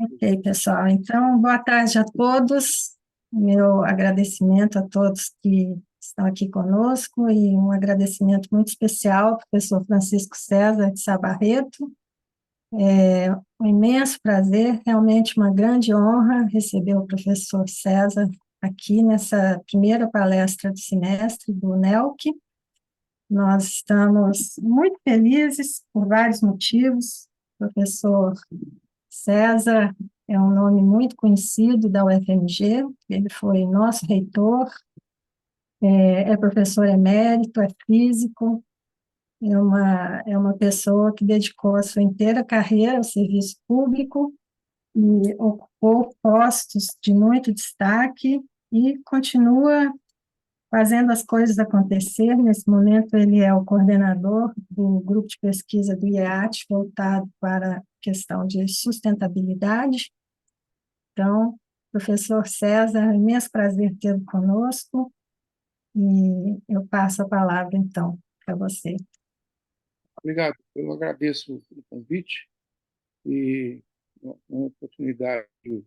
Ok, pessoal. Então, boa tarde a todos. Meu agradecimento a todos que estão aqui conosco e um agradecimento muito especial ao professor Francisco César de Sá Barreto. É um imenso prazer, realmente uma grande honra receber o professor César aqui nessa primeira palestra do semestre do NELC. Nós estamos muito felizes por vários motivos. O professor César é um nome muito conhecido da UFMG, ele foi nosso reitor, é professor emérito, é físico, é uma pessoa que dedicou a sua inteira carreira ao serviço público e ocupou postos de muito destaque e continua fazendo as coisas acontecer. Nesse momento, ele é o coordenador do grupo de pesquisa do IEAT, voltado para a questão de sustentabilidade. Então, professor César, é um imenso prazer tê-lo conosco, e eu passo a palavra, então, para você. Obrigado, eu agradeço o convite e uma oportunidade de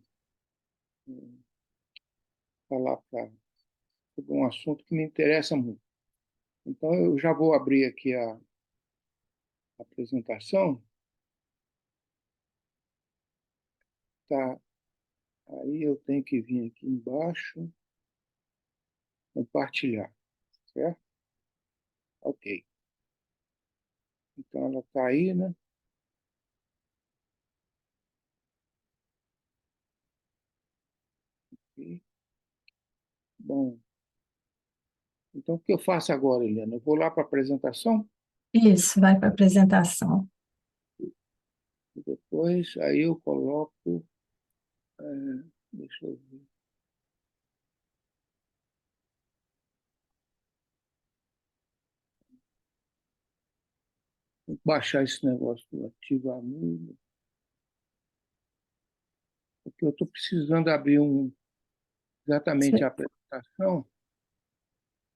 falar sobre um assunto que me interessa muito. Então, eu já vou abrir aqui a apresentação. Tá, aí eu tenho que vir aqui embaixo, compartilhar, certo? Ok. Então, ela está aí, né? E, bom, então o que eu faço agora, Helena? Eu vou lá para a apresentação Isso, vai para a apresentação. e depois aí eu coloco, deixa eu ver. Vou baixar esse negócio do ativar música, porque eu estou precisando abrir exatamente a apresentação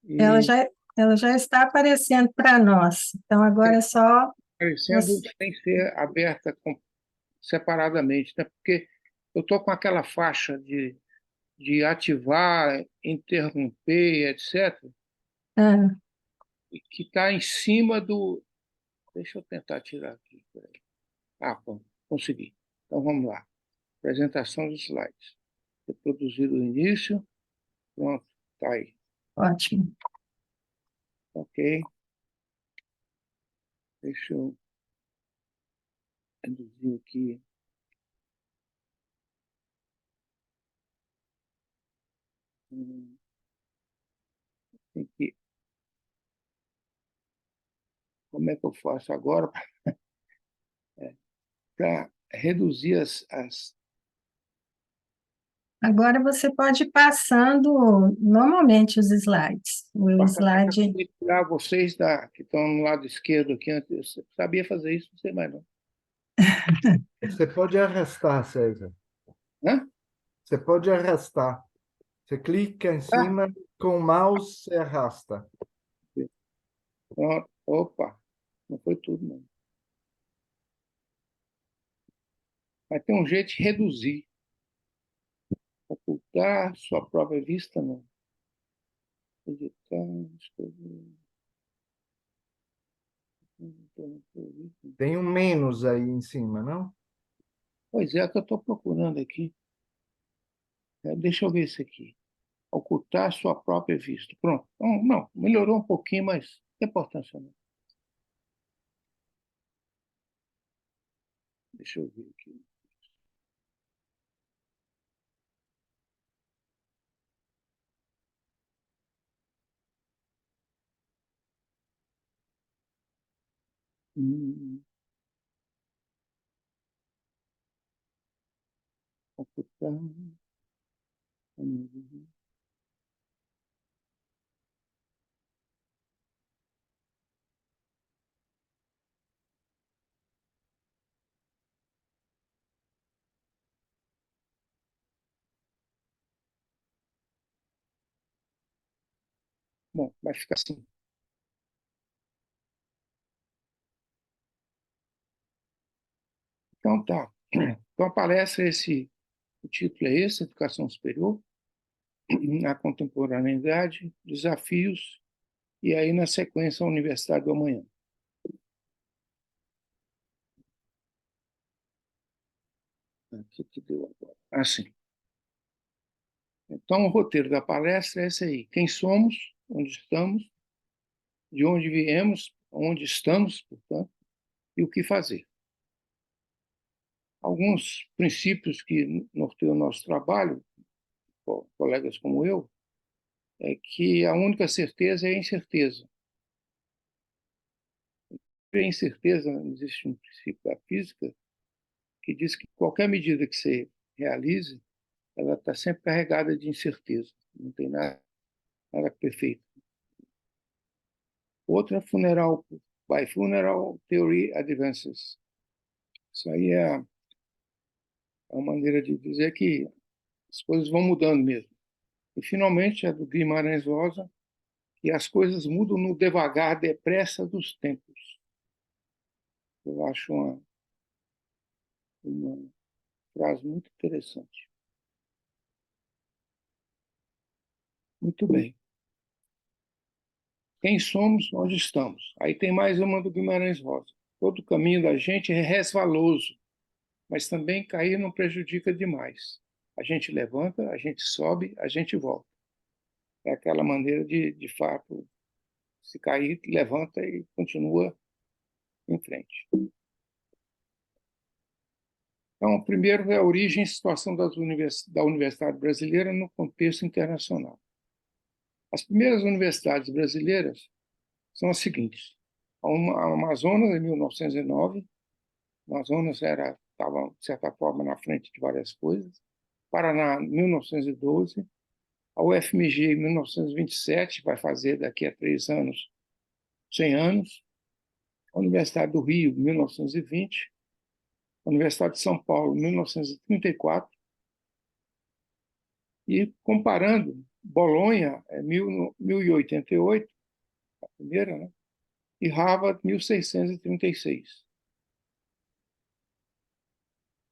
Ela e já, ela já está aparecendo para nós, então agora é só aparecendo você. sem ser aberta separadamente, né? Porque eu estou com aquela faixa de ativar, interromper, etc., Ah, e que está em cima do. Deixa eu tentar tirar aqui. Peraí. Bom, consegui. Então vamos lá. Apresentação dos slides. Reproduzido o início. Pronto, está aí. ótimo. Ok. Deixa eu reduzir aqui. Tem que, como é que eu faço agora para reduzir as. Agora você pode ir passando normalmente os slides. O slide. Tirar vocês que estão no lado esquerdo aqui. Eu sabia fazer isso, não sei mais não. Você pode arrastar, César. Hã? Você pode arrastar. Você clica em Ah, cima, com o mouse você arrasta. pronto. Opa, não foi tudo, não. Mas tem um jeito de reduzir. Ocultar sua própria vista, não. Editar, escrever. Tem um menos aí em cima, não? Pois é, que eu estou procurando aqui. Deixa eu ver isso aqui. Ocultar sua própria vista. Pronto. Então, não, melhorou um pouquinho, mas não tem importância não. Deixa eu ver aqui. Hum, ocultar. Bom, vai ficar assim. Então tá. Então, a palestra, o título é esse, Educação Superior, na Contemporaneidade, Desafios, e aí, na sequência, a Universidade do Amanhã. O que deu agora? Assim. Então, o roteiro da palestra é esse aí. Quem somos, onde estamos, de onde viemos, onde estamos, portanto, e o que fazer. Alguns princípios que norteiam o nosso trabalho, colegas como eu, é que a única certeza é a incerteza. A incerteza, existe um princípio da física que diz que qualquer medida que você realize, ela está sempre carregada de incerteza. Não tem nada perfeito. Outra, by Funeral Theory Advances. Isso aí é uma maneira de dizer que as coisas vão mudando mesmo. E, finalmente, a do Guimarães Rosa, que as coisas mudam no devagar, depressa dos tempos. Eu acho uma frase muito interessante. Muito bem. Quem somos, onde estamos? Aí tem mais uma do Guimarães Rosa. Todo o caminho da gente é resvaloso, mas também cair não prejudica demais. A gente levanta, a gente sobe, a gente volta. É aquela maneira de fato, se cair, levanta e continua em frente. Então, primeiro é a origem e situação da Universidade Brasileira no contexto internacional. As primeiras universidades brasileiras são as seguintes. A Amazonas, em 1909, a Amazonas estava, de certa forma, na frente de várias coisas. Paraná, em 1912. A UFMG, em 1927, vai fazer daqui a 3 anos, 100 anos. A Universidade do Rio, 1920. A Universidade de São Paulo, 1934. E comparando, Bolonha é 1088, a primeira, né? E Harvard, 1636.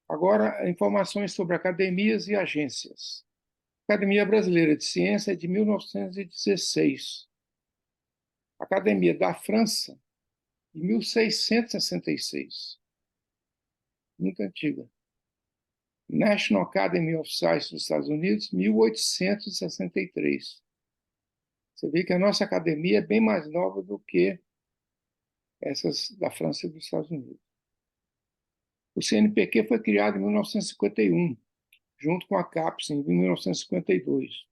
Agora, informações sobre academias e agências. A Academia Brasileira de Ciência é de 1916. A Academia da França, de 1666. Muito antiga. National Academy of Science dos Estados Unidos, 1863. Você vê que a nossa academia é bem mais nova do que essas da França e dos Estados Unidos. O CNPq foi criado em 1951, junto com a CAPES, em 1952.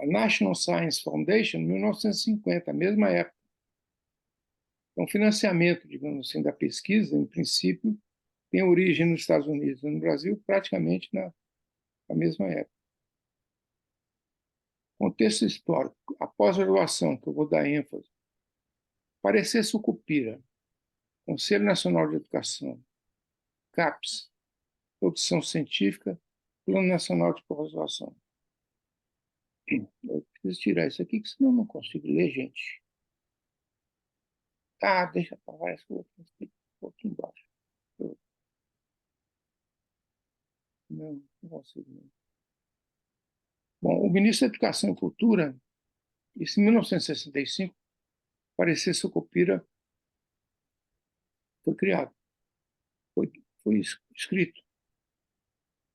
A National Science Foundation, em 1950, a mesma época. Então, o financiamento, digamos assim, da pesquisa, em princípio, tem origem nos Estados Unidos e no Brasil praticamente na mesma época. Contexto histórico. A pós-graduação, que eu vou dar ênfase. Parecer Sucupira, Conselho Nacional de Educação, CAPES, Produção Científica, Plano Nacional de Pós-Graduação. Eu preciso tirar isso aqui, que senão eu não consigo ler, gente. Ah, deixa para lá, esse aqui embaixo. Não consigo. Não. Bom, o ministro da Educação e Cultura, isso em 1965, Parecer Sucupira foi criado, foi escrito.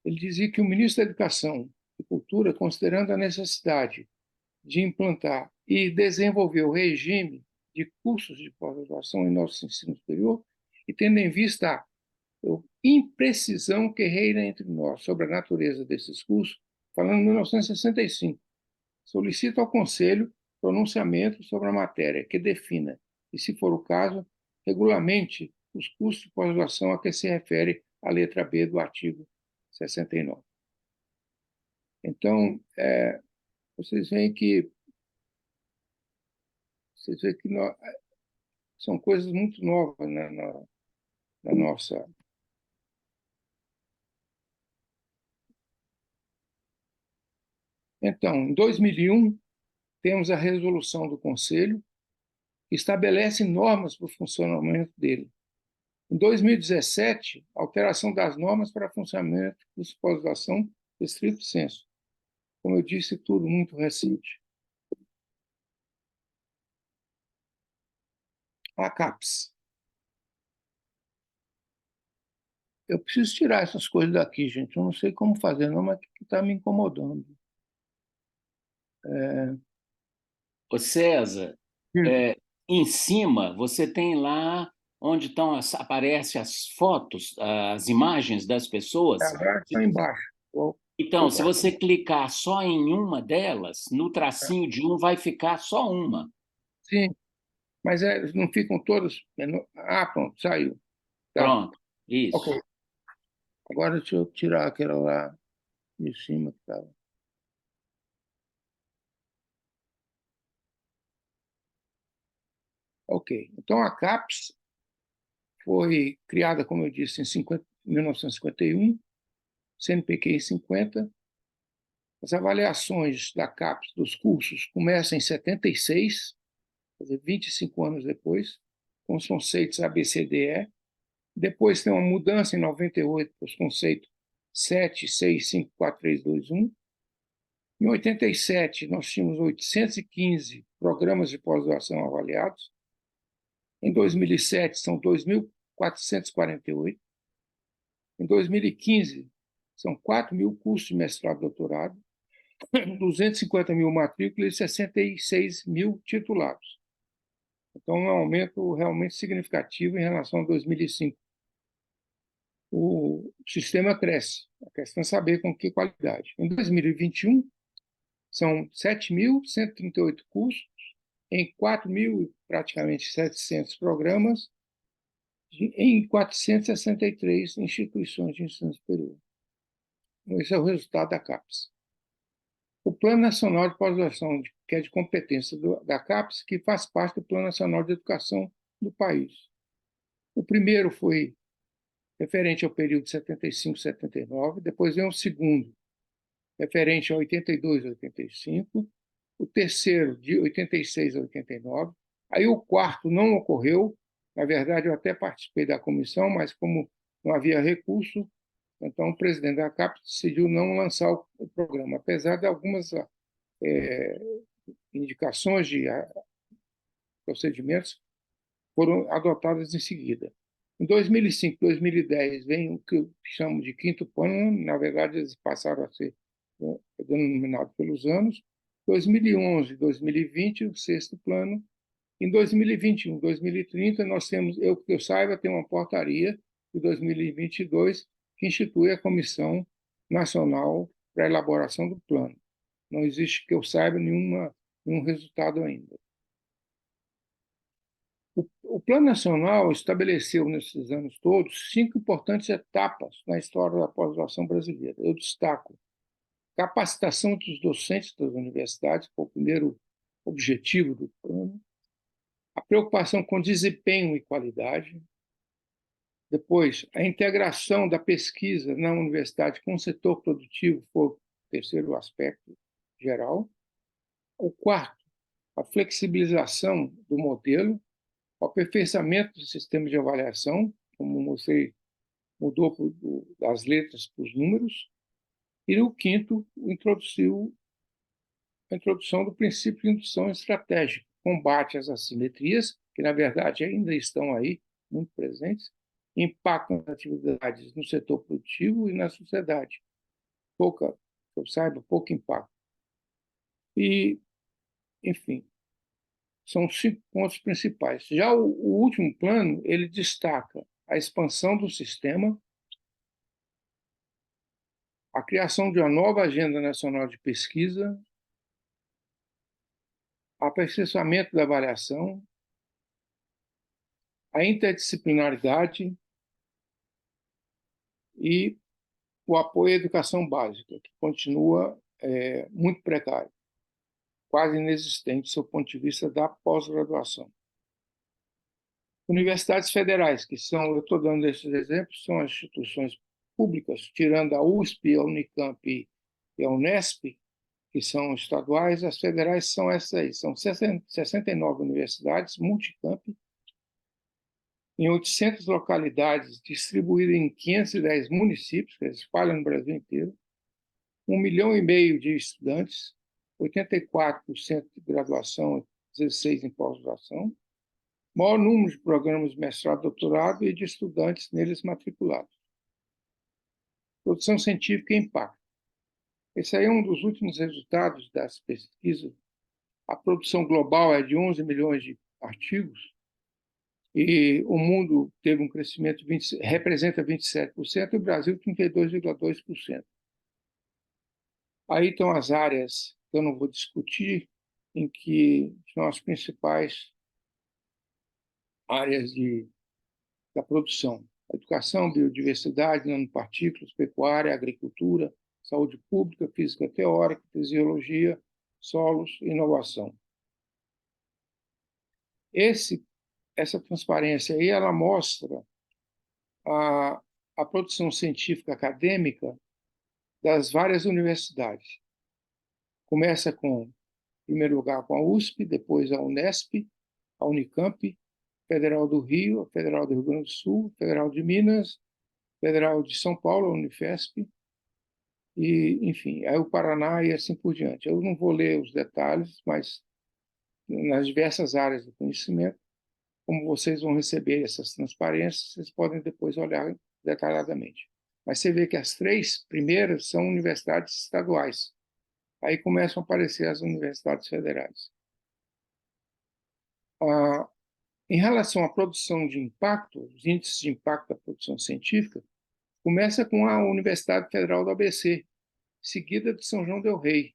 Ele dizia que o ministro da Educação e Cultura, considerando a necessidade de implantar e desenvolver o regime de cursos de pós-graduação em nosso ensino superior, e tendo em vista a imprecisão que reina entre nós sobre a natureza desses cursos, falando em 1965, solicita ao Conselho pronunciamento sobre a matéria que defina, e, se for o caso, regulamente os cursos de pós-graduação a que se refere a letra B do artigo 69. Então, vocês veem que são coisas muito novas, né, na nossa. Então, em 2001, temos a resolução do Conselho, que estabelece normas para o funcionamento dele. Em 2017, alteração das normas para funcionamento de pós-graduação estrito sensu. Como eu disse, tudo muito recente. A CAPES. Eu preciso tirar essas coisas daqui, gente. Eu não sei como fazer, não, mas está me incomodando. Ô César, em cima você tem lá onde aparecem as fotos, as imagens das pessoas. Agora está embaixo. Então, se você clicar só em uma delas, no tracinho de um vai ficar só uma. Sim, mas não ficam todas... Ah, pronto, saiu. Tá. Pronto, isso. Ok. Agora deixa eu tirar aquela lá de cima que estava. Ok. Então, a CAPES foi criada, como eu disse, em 1951, CNPq em 50. As avaliações da CAPES dos cursos começam em 76, quer dizer, 25 anos depois, com os conceitos ABCDE. Depois tem uma mudança em 98 para os conceitos 7, 6, 5, 4, 3, 2, 1. Em 87, nós tínhamos 815 programas de pós-graduação avaliados. Em 2007, são 2.448. Em 2015, são 4.000 cursos de mestrado e doutorado, 250.000 matrículas e 66.000 titulados. Então, é um aumento realmente significativo em relação a 2005. O sistema cresce. A questão é saber com que qualidade. Em 2021, são 7.138 cursos, em 4.000, praticamente 700 programas, em 463 instituições de ensino superior. Esse é o resultado da CAPES. O Plano Nacional de Pós-Graduação, que é de competência da CAPES, que faz parte do Plano Nacional de Educação do país. O primeiro foi referente ao período de 75 a 79, depois vem o segundo, referente a 82 a 85, o terceiro, de 86 a 89, aí o quarto não ocorreu, na verdade eu até participei da comissão, mas como não havia recurso, então o presidente da CAPES decidiu não lançar o programa, apesar de algumas indicações de procedimentos foram adotadas em seguida. Em 2005, 2010, vem o que eu chamo de quinto plano, na verdade eles passaram a ser denominados pelos anos. 2011, 2020, o sexto plano. Em 2021, 2030, nós temos, que eu saiba, tem uma portaria de 2022 que institui a Comissão Nacional para a elaboração do plano. Não existe, que eu saiba, nenhum resultado ainda. O Plano Nacional estabeleceu, nesses anos todos, 5 importantes etapas na história da pós-graduação brasileira. Eu destaco capacitação dos docentes das universidades, que foi o primeiro objetivo do plano, a preocupação com desempenho e qualidade, depois, a integração da pesquisa na universidade com o setor produtivo foi o terceiro aspecto geral. O quarto, a flexibilização do modelo, o aperfeiçoamento do sistema de avaliação, como mostrei, mudou das letras para os números. E o quinto, introduziu a introdução do princípio de indução estratégica, combate às assimetrias, que na verdade ainda estão aí, muito presentes, impactam as atividades no setor produtivo e na sociedade. Que eu saiba, pouco impacto. E, enfim, são 5 pontos principais. Já o último plano, ele destaca a expansão do sistema, a criação de uma nova agenda nacional de pesquisa, o aperfeiçoamento da avaliação, a interdisciplinaridade e o apoio à educação básica, que continua muito precário, quase inexistente do seu ponto de vista da pós-graduação. Universidades federais, que são, eu estou dando esses exemplos, são as instituições públicas, tirando a USP, a Unicamp e a Unesp, que são estaduais, as federais são essas aí, são 69 universidades, multicamp, em 800 localidades, distribuída em 510 municípios, que espalham no Brasil inteiro, 1,5 milhão de estudantes, 84% de graduação, 16% em pós-graduação, maior número de programas de mestrado, doutorado e de estudantes neles matriculados. Produção científica e impacto. Esse aí é um dos últimos resultados das pesquisas. A produção global é de 11 milhões de artigos e o mundo teve um crescimento, representa 27%, e o Brasil 32,2%. Aí estão as áreas que eu não vou discutir, em que são as principais áreas da produção: educação, biodiversidade, nanopartículas, pecuária, agricultura, saúde pública, física teórica, fisiologia, solos e inovação. Essa transparência aí, ela mostra a produção científica acadêmica das várias universidades. Começa em primeiro lugar, com a USP, depois a Unesp, a Unicamp, Federal do Rio, a Federal do Rio Grande do Sul, Federal de Minas, Federal de São Paulo, a Unifesp, e, enfim, aí o Paraná e assim por diante. Eu não vou ler os detalhes, mas nas diversas áreas do conhecimento, como vocês vão receber essas transparências, vocês podem depois olhar detalhadamente. Mas você vê que as 3 primeiras são universidades estaduais. Aí começam a aparecer as universidades federais. Em relação à produção de impacto, os índices de impacto da produção científica, começa com a Universidade Federal do ABC, seguida de São João del Rei,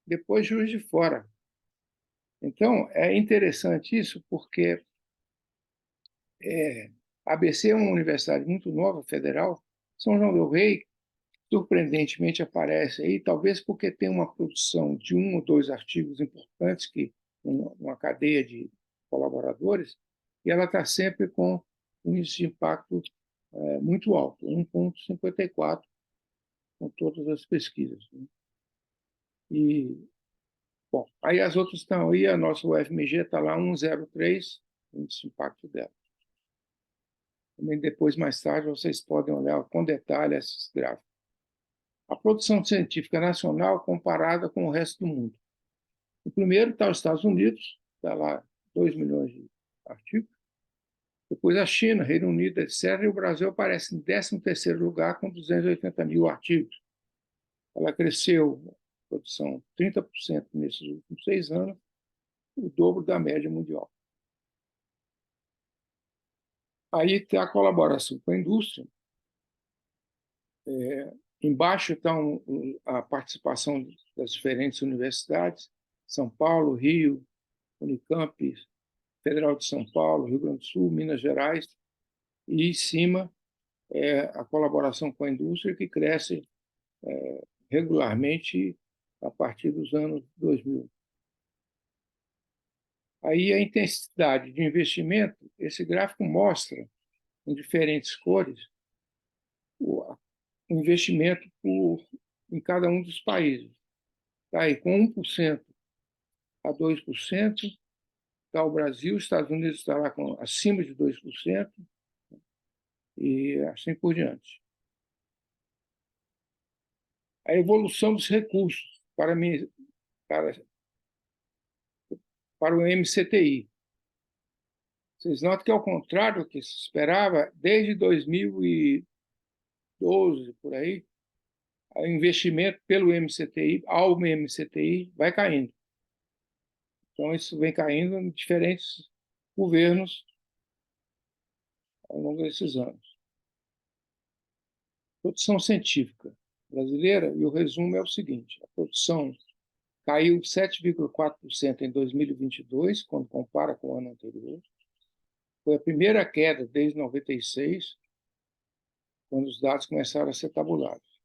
depois Juiz de Fora. Então, é interessante isso, porque a ABC é uma universidade muito nova, federal. São João del Rei, surpreendentemente, aparece aí, talvez porque tem uma produção de 1 ou 2 artigos importantes, uma cadeia de colaboradores, e ela está sempre com um índice de impacto muito alto, 1,54, com todas as pesquisas. Né? E, bom, aí as outras estão aí, a nossa UFMG está lá 1,03, o índice de impacto dela. Também depois, mais tarde, vocês podem olhar com detalhe esses gráficos. A produção científica nacional comparada com o resto do mundo. O primeiro está os Estados Unidos, está lá 2 milhões de artigos. Depois a China, Reino Unido, etc. E o Brasil aparece em 13º lugar com 280 mil artigos. Ela cresceu, a produção, 30% nesses últimos 6 anos, o dobro da média mundial. Aí tem a colaboração com a indústria. Embaixo está a participação das diferentes universidades, São Paulo, Rio, Unicamp, Federal de São Paulo, Rio Grande do Sul, Minas Gerais, e em cima a colaboração com a indústria, que cresce regularmente a partir dos anos 2000. Aí a intensidade de investimento, esse gráfico mostra, em diferentes cores, o investimento em cada um dos países. Está aí com 1% a 2%, está o Brasil, os Estados Unidos está lá acima de 2%, e assim por diante. A evolução dos recursos para o MCTI. Vocês notam que, ao contrário do que se esperava, desde 2012, por aí, o investimento pelo MCTI, ao MCTI, vai caindo. Então, isso vem caindo em diferentes governos ao longo desses anos. Produção científica brasileira, e o resumo é o seguinte: a produção caiu 7,4% em 2022, quando compara com o ano anterior. Foi a primeira queda desde 96, quando os dados começaram a ser tabulados.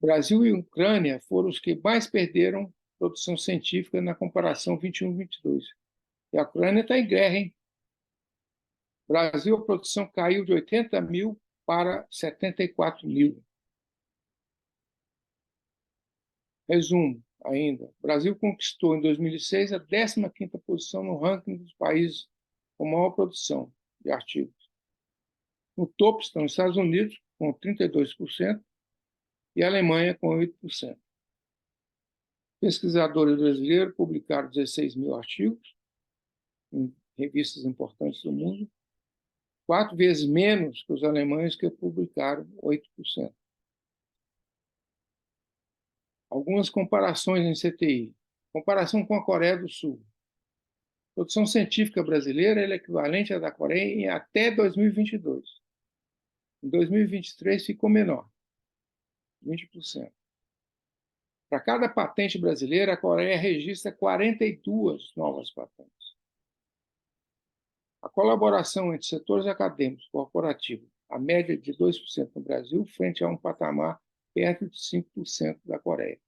Brasil e Ucrânia foram os que mais perderam produção científica na comparação 21-22. E a Ucrânia está em guerra, hein? Brasil, a produção caiu de 80 mil para 74 mil. Resumo ainda. O Brasil conquistou, em 2006, a 15ª posição no ranking dos países com maior produção de artigos. No topo estão os Estados Unidos, com 32%, e a Alemanha, com 8%. Pesquisadores brasileiros publicaram 16 mil artigos em revistas importantes do mundo, 4 vezes menos que os alemães, que publicaram 8%. Algumas comparações em CTI. Comparação com a Coreia do Sul. A produção científica brasileira é equivalente à da Coreia em até 2022. Em 2023 ficou menor, 20%. Para cada patente brasileira, a Coreia registra 42 novas patentes. A colaboração entre setores acadêmicos e corporativos, a média de 2% no Brasil, frente a um patamar perto de 5% da Coreia.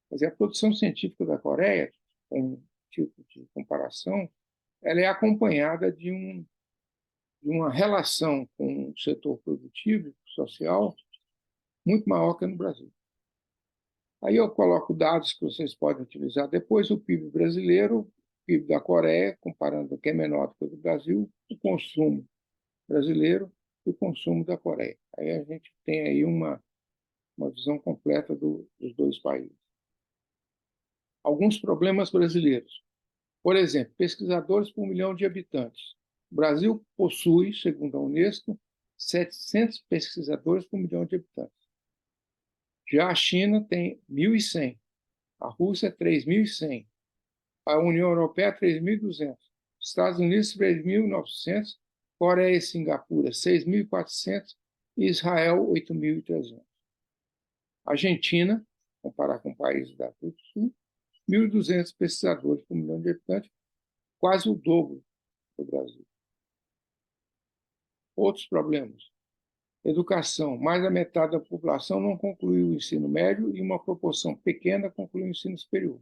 Quer dizer, a produção científica da Coreia, com um tipo de comparação, ela é acompanhada de uma relação com o setor produtivo e social muito maior que no Brasil. Aí eu coloco dados que vocês podem utilizar depois: o PIB brasileiro, o PIB da Coreia, comparando, que é menor do que o do Brasil, o consumo brasileiro e o consumo da Coreia. Aí a gente tem aí uma visão completa dos dois países. Alguns problemas brasileiros. Por exemplo, pesquisadores por 1 milhão de habitantes. O Brasil possui, segundo a Unesco, 700 pesquisadores por 1 milhão de habitantes. Já a China tem 1.100, a Rússia 3.100, a União Europeia 3.200, Estados Unidos 3.900, Coreia e Singapura 6.400 e Israel 8.300. Argentina, comparar com países da África do Sul, 1.200 pesquisadores por 1 milhão de habitantes, quase o dobro do Brasil. Outros problemas. Educação. Mais da metade da população não concluiu o ensino médio e uma proporção pequena concluiu o ensino superior.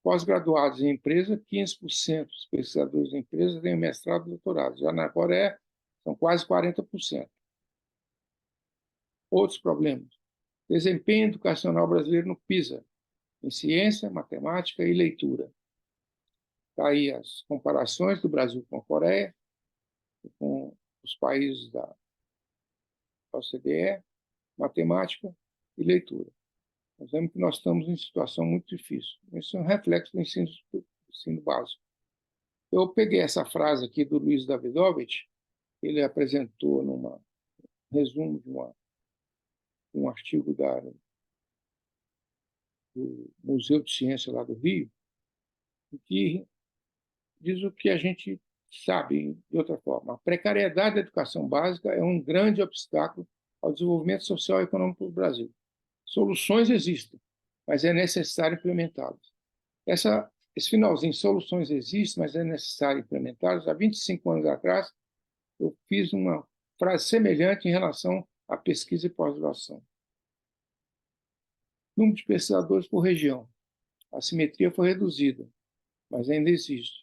Pós-graduados em empresa, 15% dos pesquisadores em empresa têm mestrado e doutorado. Já na Coreia, são quase 40%. Outros problemas. Desempenho educacional brasileiro no PISA, em ciência, matemática e leitura. Está aí as comparações do Brasil com a Coreia, com os países da OCDE, matemática e leitura. Nós vemos que nós estamos em situação muito difícil. Isso é um reflexo do ensino básico. Eu peguei essa frase aqui do Luiz Davidovich, ele apresentou num resumo de um artigo do Museu de Ciência lá do Rio, que diz o que a gente sabe de outra forma. A precariedade da educação básica é um grande obstáculo ao desenvolvimento social e econômico do Brasil. Soluções existem, mas é necessário implementá-las. Esse finalzinho, soluções existem, mas é necessário implementá-las. Há 25 anos atrás, eu fiz uma frase semelhante em relação à pesquisa e pós-graduação. Número de pesquisadores por região. A simetria foi reduzida, mas ainda existe.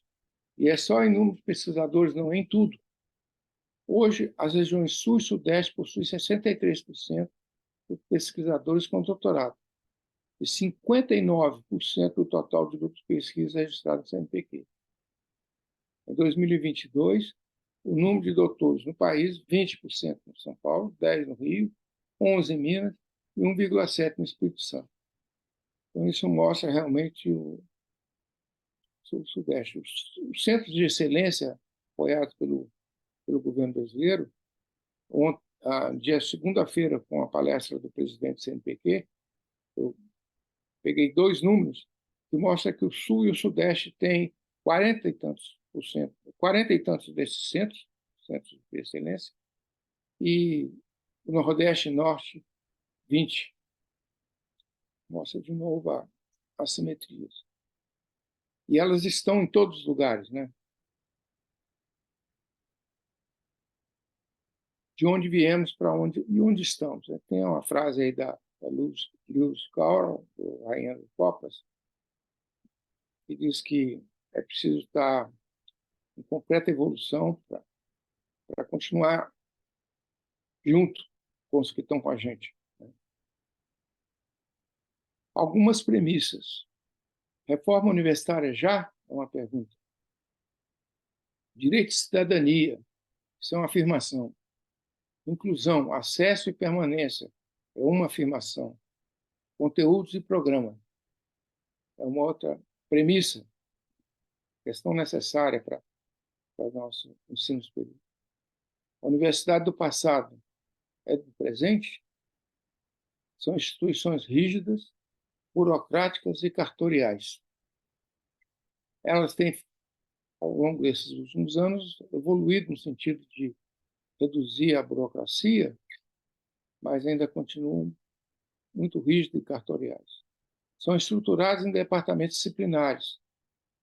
E é só em número de pesquisadores, não em tudo. Hoje, as regiões Sul e Sudeste possuem 63% de pesquisadores com doutorado e 59% do total de grupos de pesquisa registrados no CNPq. Em 2022, o número de doutores no país, 20% no São Paulo, 10% no Rio, 11% em Minas e 1,7% no Espírito Santo. Então, isso mostra realmente o Sudeste. Os centros de excelência apoiados pelo governo brasileiro, dia segunda-feira, com a palestra do presidente do CNPq, eu peguei 2 números que mostram que o Sul e o Sudeste têm 40 e tantos desses centros de excelência, e o Nordeste e Norte, 20. Mostra de novo as simetrias. E elas estão em todos os lugares, né? De onde viemos para onde e onde estamos. Tem uma frase aí da Lewis Carroll, do Rainha de Copas, que diz que é preciso estar em completa evolução para continuar junto com os que estão com a gente. Algumas premissas. Reforma universitária já? É uma pergunta. Direito de cidadania. Isso é uma afirmação. Inclusão, acesso e permanência é uma afirmação. Conteúdos e programa é uma outra premissa, questão necessária para o nosso ensino superior. A universidade do passado é do presente? São instituições rígidas, burocráticas e cartoriais. Elas têm, ao longo desses últimos anos, evoluído no sentido de reduzir a burocracia, mas ainda continuam muito rígidas e cartoriais. São estruturadas em departamentos disciplinares,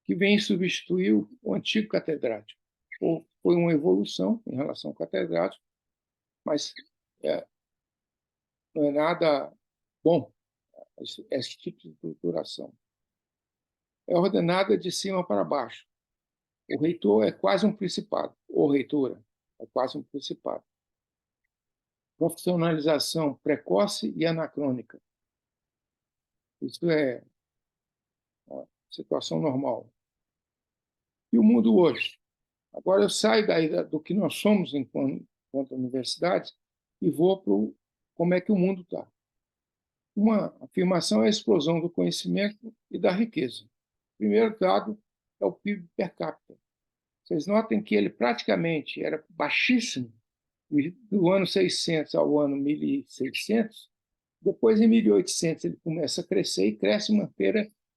que vêm substituir o antigo catedrático. Foi uma evolução em relação ao catedrático, mas não é nada bom esse tipo de estruturação. É ordenada de cima para baixo. O reitor é quase um principado, ou reitora é quase um principado. Profissionalização precoce e anacrônica. Isso é uma situação normal. E o mundo hoje? Agora eu saio daí do que nós somos enquanto universidade e vou para como é que o mundo está. Uma afirmação é a explosão do conhecimento e da riqueza. O primeiro dado é o PIB per capita. Vocês notem que ele praticamente era baixíssimo do ano 600 ao ano 1600. Depois, em 1800, ele começa a crescer e cresce de uma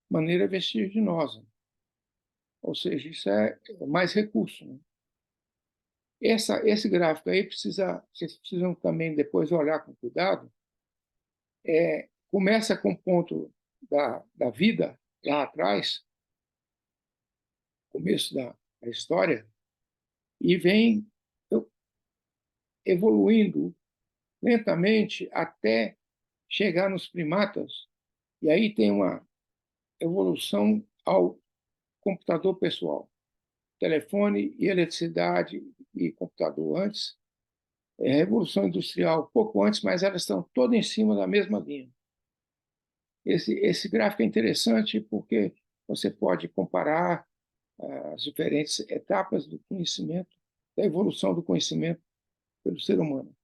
maneira vertiginosa. Ou seja, isso é mais recurso. Né? Esse gráfico aí vocês precisam também depois olhar com cuidado. Começa com o ponto da vida lá atrás, começo da história, e vem evoluindo lentamente até chegar nos primatas, e aí tem uma evolução ao computador pessoal. Telefone e eletricidade e computador antes, Revolução Industrial pouco antes, mas elas estão todas em cima da mesma linha. Esse gráfico é interessante porque você pode comparar as diferentes etapas do conhecimento, da evolução do conhecimento pelo ser humano.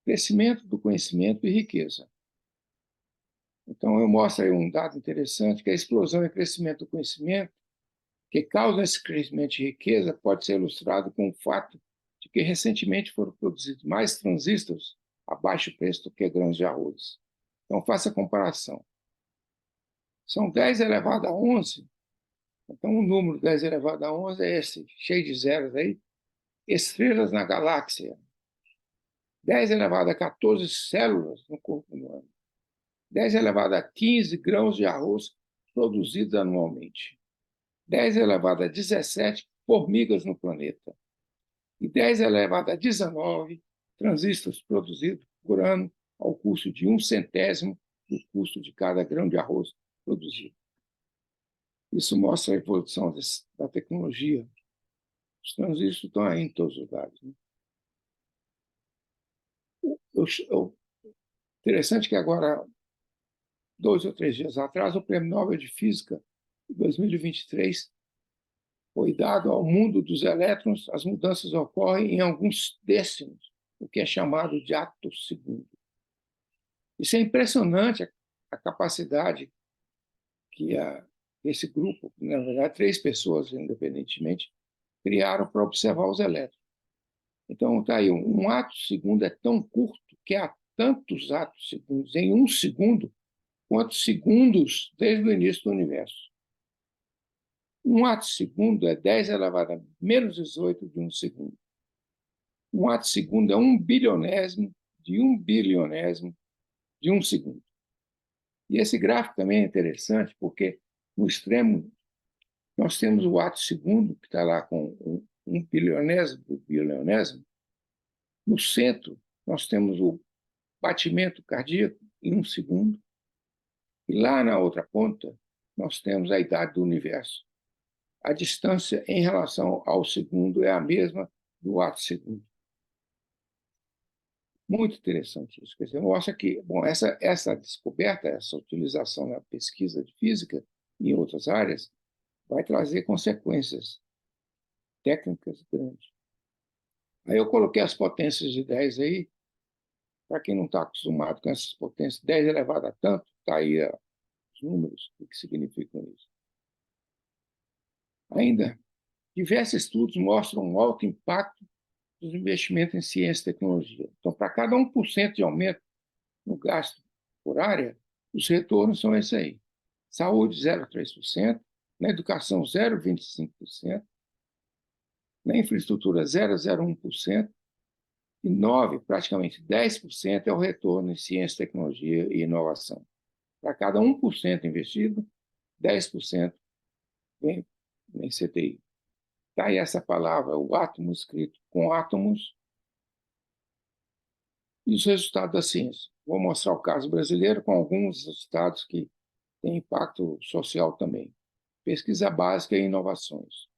Crescimento do conhecimento e riqueza. Então, eu mostro aí um dado interessante, que a explosão e crescimento do conhecimento, que causa esse crescimento de riqueza, pode ser ilustrado com o fato de que recentemente foram produzidos mais transistores a baixo preço do que grãos de arroz. Então, faça a comparação. São 10 elevado a 11. Então, o número 10 elevado a 11 é esse, cheio de zeros aí. Estrelas na galáxia. 10 elevado a 14 células no corpo humano. 10 elevado a 15 grãos de arroz produzidos anualmente. 10 elevado a 17 formigas no planeta. E 10 elevado a 19 transistores produzidos por ano ao custo de 1/100º do custo de cada grão de arroz produzido. Isso mostra a evolução da tecnologia. Os transistores estão aí em todos os lugares. Né? Interessante que agora, 2 ou 3 dias atrás, o Prêmio Nobel de Física de 2023 foi dado ao mundo dos elétrons. As mudanças ocorrem em alguns décimos, o que é chamado de ato segundo. Isso é impressionante, a capacidade que esse grupo, na verdade, 3 pessoas, independentemente, criaram para observar os elétrons. Então, está aí, um ato segundo é tão curto que há tantos atos segundos em 1 segundo quanto segundos desde o início do universo. Um ato segundo é 10 elevado a menos 18 de 1 segundo. Um ato segundo é 1 bilionésimo de 1 bilionésimo de 1 segundo. E esse gráfico também é interessante, porque no extremo nós temos o ato segundo, que está lá com 1 bilionésimo do bilionésimo. No centro, nós temos o batimento cardíaco em 1 segundo. E lá na outra ponta, nós temos a idade do universo. A distância em relação ao segundo é a mesma do ato segundo. Muito interessante isso. Quer dizer, mostra que essa descoberta, essa utilização na pesquisa de física e em outras áreas, vai trazer consequências técnicas grandes. Aí eu coloquei as potências de 10 aí, para quem não está acostumado com essas potências, 10 elevado a tanto, está aí os números, o que significam isso. Ainda, diversos estudos mostram um alto impacto dos investimentos em ciência e tecnologia. Então, para cada 1% de aumento no gasto por área, os retornos são esses aí. Saúde, 0,3%, na educação, 0,25%, na infraestrutura, 0,01%, e 9%, praticamente 10%, é o retorno em ciência, tecnologia e inovação. Para cada 1% investido, 10% vem em CTI. Está aí essa palavra, o átomo escrito com átomos, e os resultados da ciência. Vou mostrar o caso brasileiro com alguns resultados que têm impacto social também. Pesquisa básica e inovações.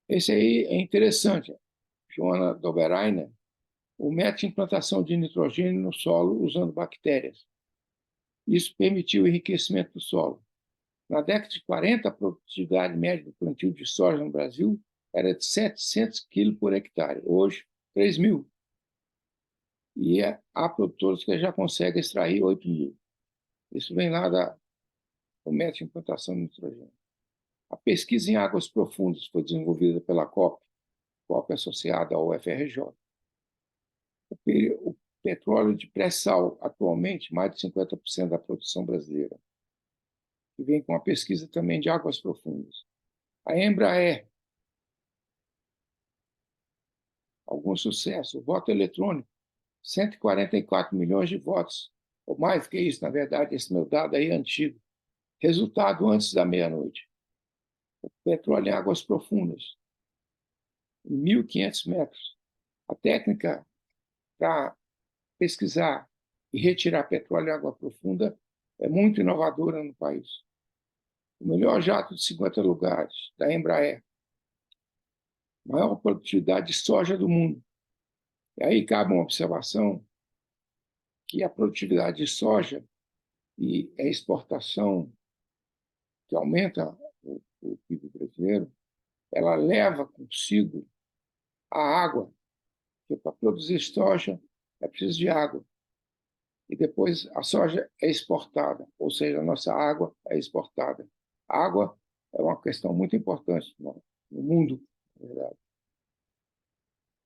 Esse aí é interessante. Joana Doberainer, o método de implantação de nitrogênio no solo usando bactérias. Isso permitiu o enriquecimento do solo. Na década de 40, a produtividade média do plantio de soja no Brasil era de 700 quilos por hectare. Hoje, 3.000. E há produtores que já conseguem extrair 8.000. Isso vem lá do método de implantação de nitrogênio. A pesquisa em águas profundas foi desenvolvida pela COP associada ao UFRJ. O petróleo de pré-sal, atualmente, mais de 50% da produção brasileira, que vem com a pesquisa também de águas profundas. A Embraer, algum sucesso. O voto eletrônico, 144 milhões de votos, ou mais que isso, na verdade, esse meu dado aí é antigo. Resultado antes da meia-noite. O petróleo em águas profundas, 1.500 metros. A técnica para pesquisar e retirar petróleo em água profunda é muito inovadora no país. O melhor jato de 50 lugares, da Embraer. Maior produtividade de soja do mundo. E aí cabe uma observação que a produtividade de soja e a exportação, que aumenta o PIB brasileiro, ela leva consigo a água, porque para produzir soja é preciso de água. E depois a soja é exportada, ou seja, a nossa água é exportada. A água é uma questão muito importante no mundo, na verdade.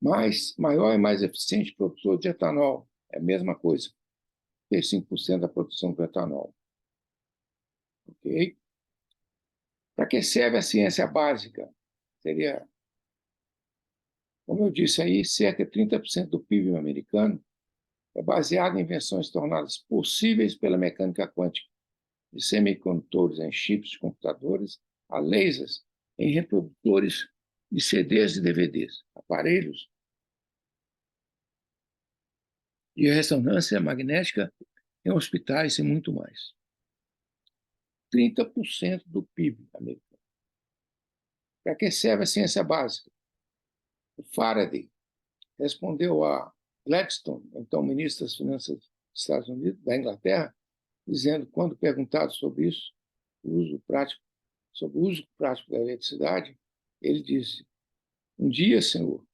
Mas maior e mais eficiente produtor de etanol, é a mesma coisa. 35% da produção do etanol. Ok? Para que serve a ciência básica? Seria, como eu disse aí, cerca de 30% do PIB americano é baseado em invenções tornadas possíveis pela mecânica quântica, de semicondutores em chips de computadores, a lasers em reprodutores de CDs e DVDs, aparelhos de ressonância magnética em hospitais e muito mais. 30% do PIB americano. Para que serve a ciência básica? O Faraday respondeu a Gladstone, então ministro das Finanças dos Estados Unidos, da Inglaterra, dizendo, quando perguntado sobre isso, sobre o uso prático da eletricidade, ele disse: um dia, senhor,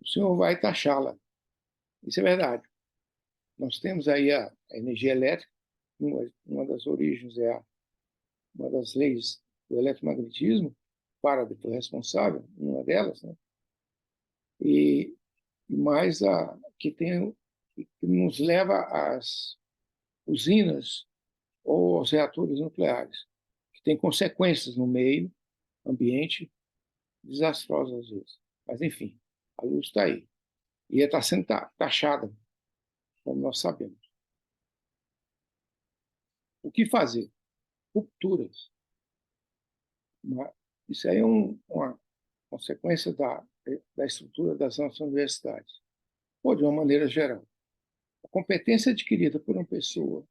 o senhor vai taxá-la. Isso é verdade. Nós temos aí a energia elétrica, uma das origens é uma das leis do eletromagnetismo, Faraday foi responsável, uma delas, né? E mais que nos leva às usinas ou aos reatores nucleares, que tem consequências no meio ambiente desastrosas às vezes. Mas, enfim, a luz está aí. E está sendo taxada, como nós sabemos. O que fazer? Rupturas. Isso aí é uma consequência da estrutura das nossas universidades. Ou, de uma maneira geral, a competência adquirida por uma pessoa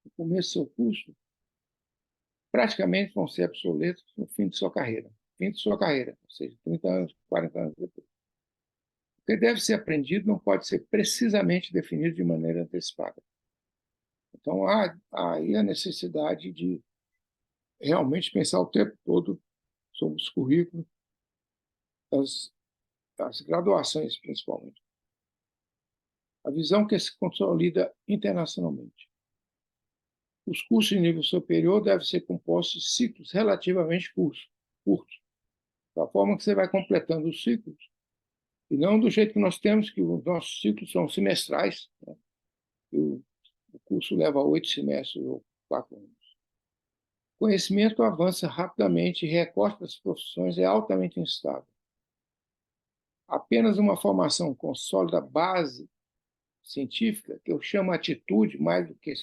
no começo do seu curso praticamente vão ser obsoletos no fim de sua carreira. Fim de sua carreira, ou seja, 30 anos, 40 anos depois. O que deve ser aprendido não pode ser precisamente definido de maneira antecipada. Então, há aí a necessidade de realmente pensar o tempo todo sobre os currículos, as as graduações, principalmente. A visão que se consolida internacionalmente. Os cursos de nível superior devem ser compostos de ciclos relativamente curtos, da forma que você vai completando os ciclos, e não do jeito que nós temos, que os nossos ciclos são semestrais, né? O curso leva 8 semestres ou 4 anos. O conhecimento avança rapidamente e o recorte das profissões é altamente instável. Apenas uma formação com sólida base científica, que eu chamo atitude, mais do que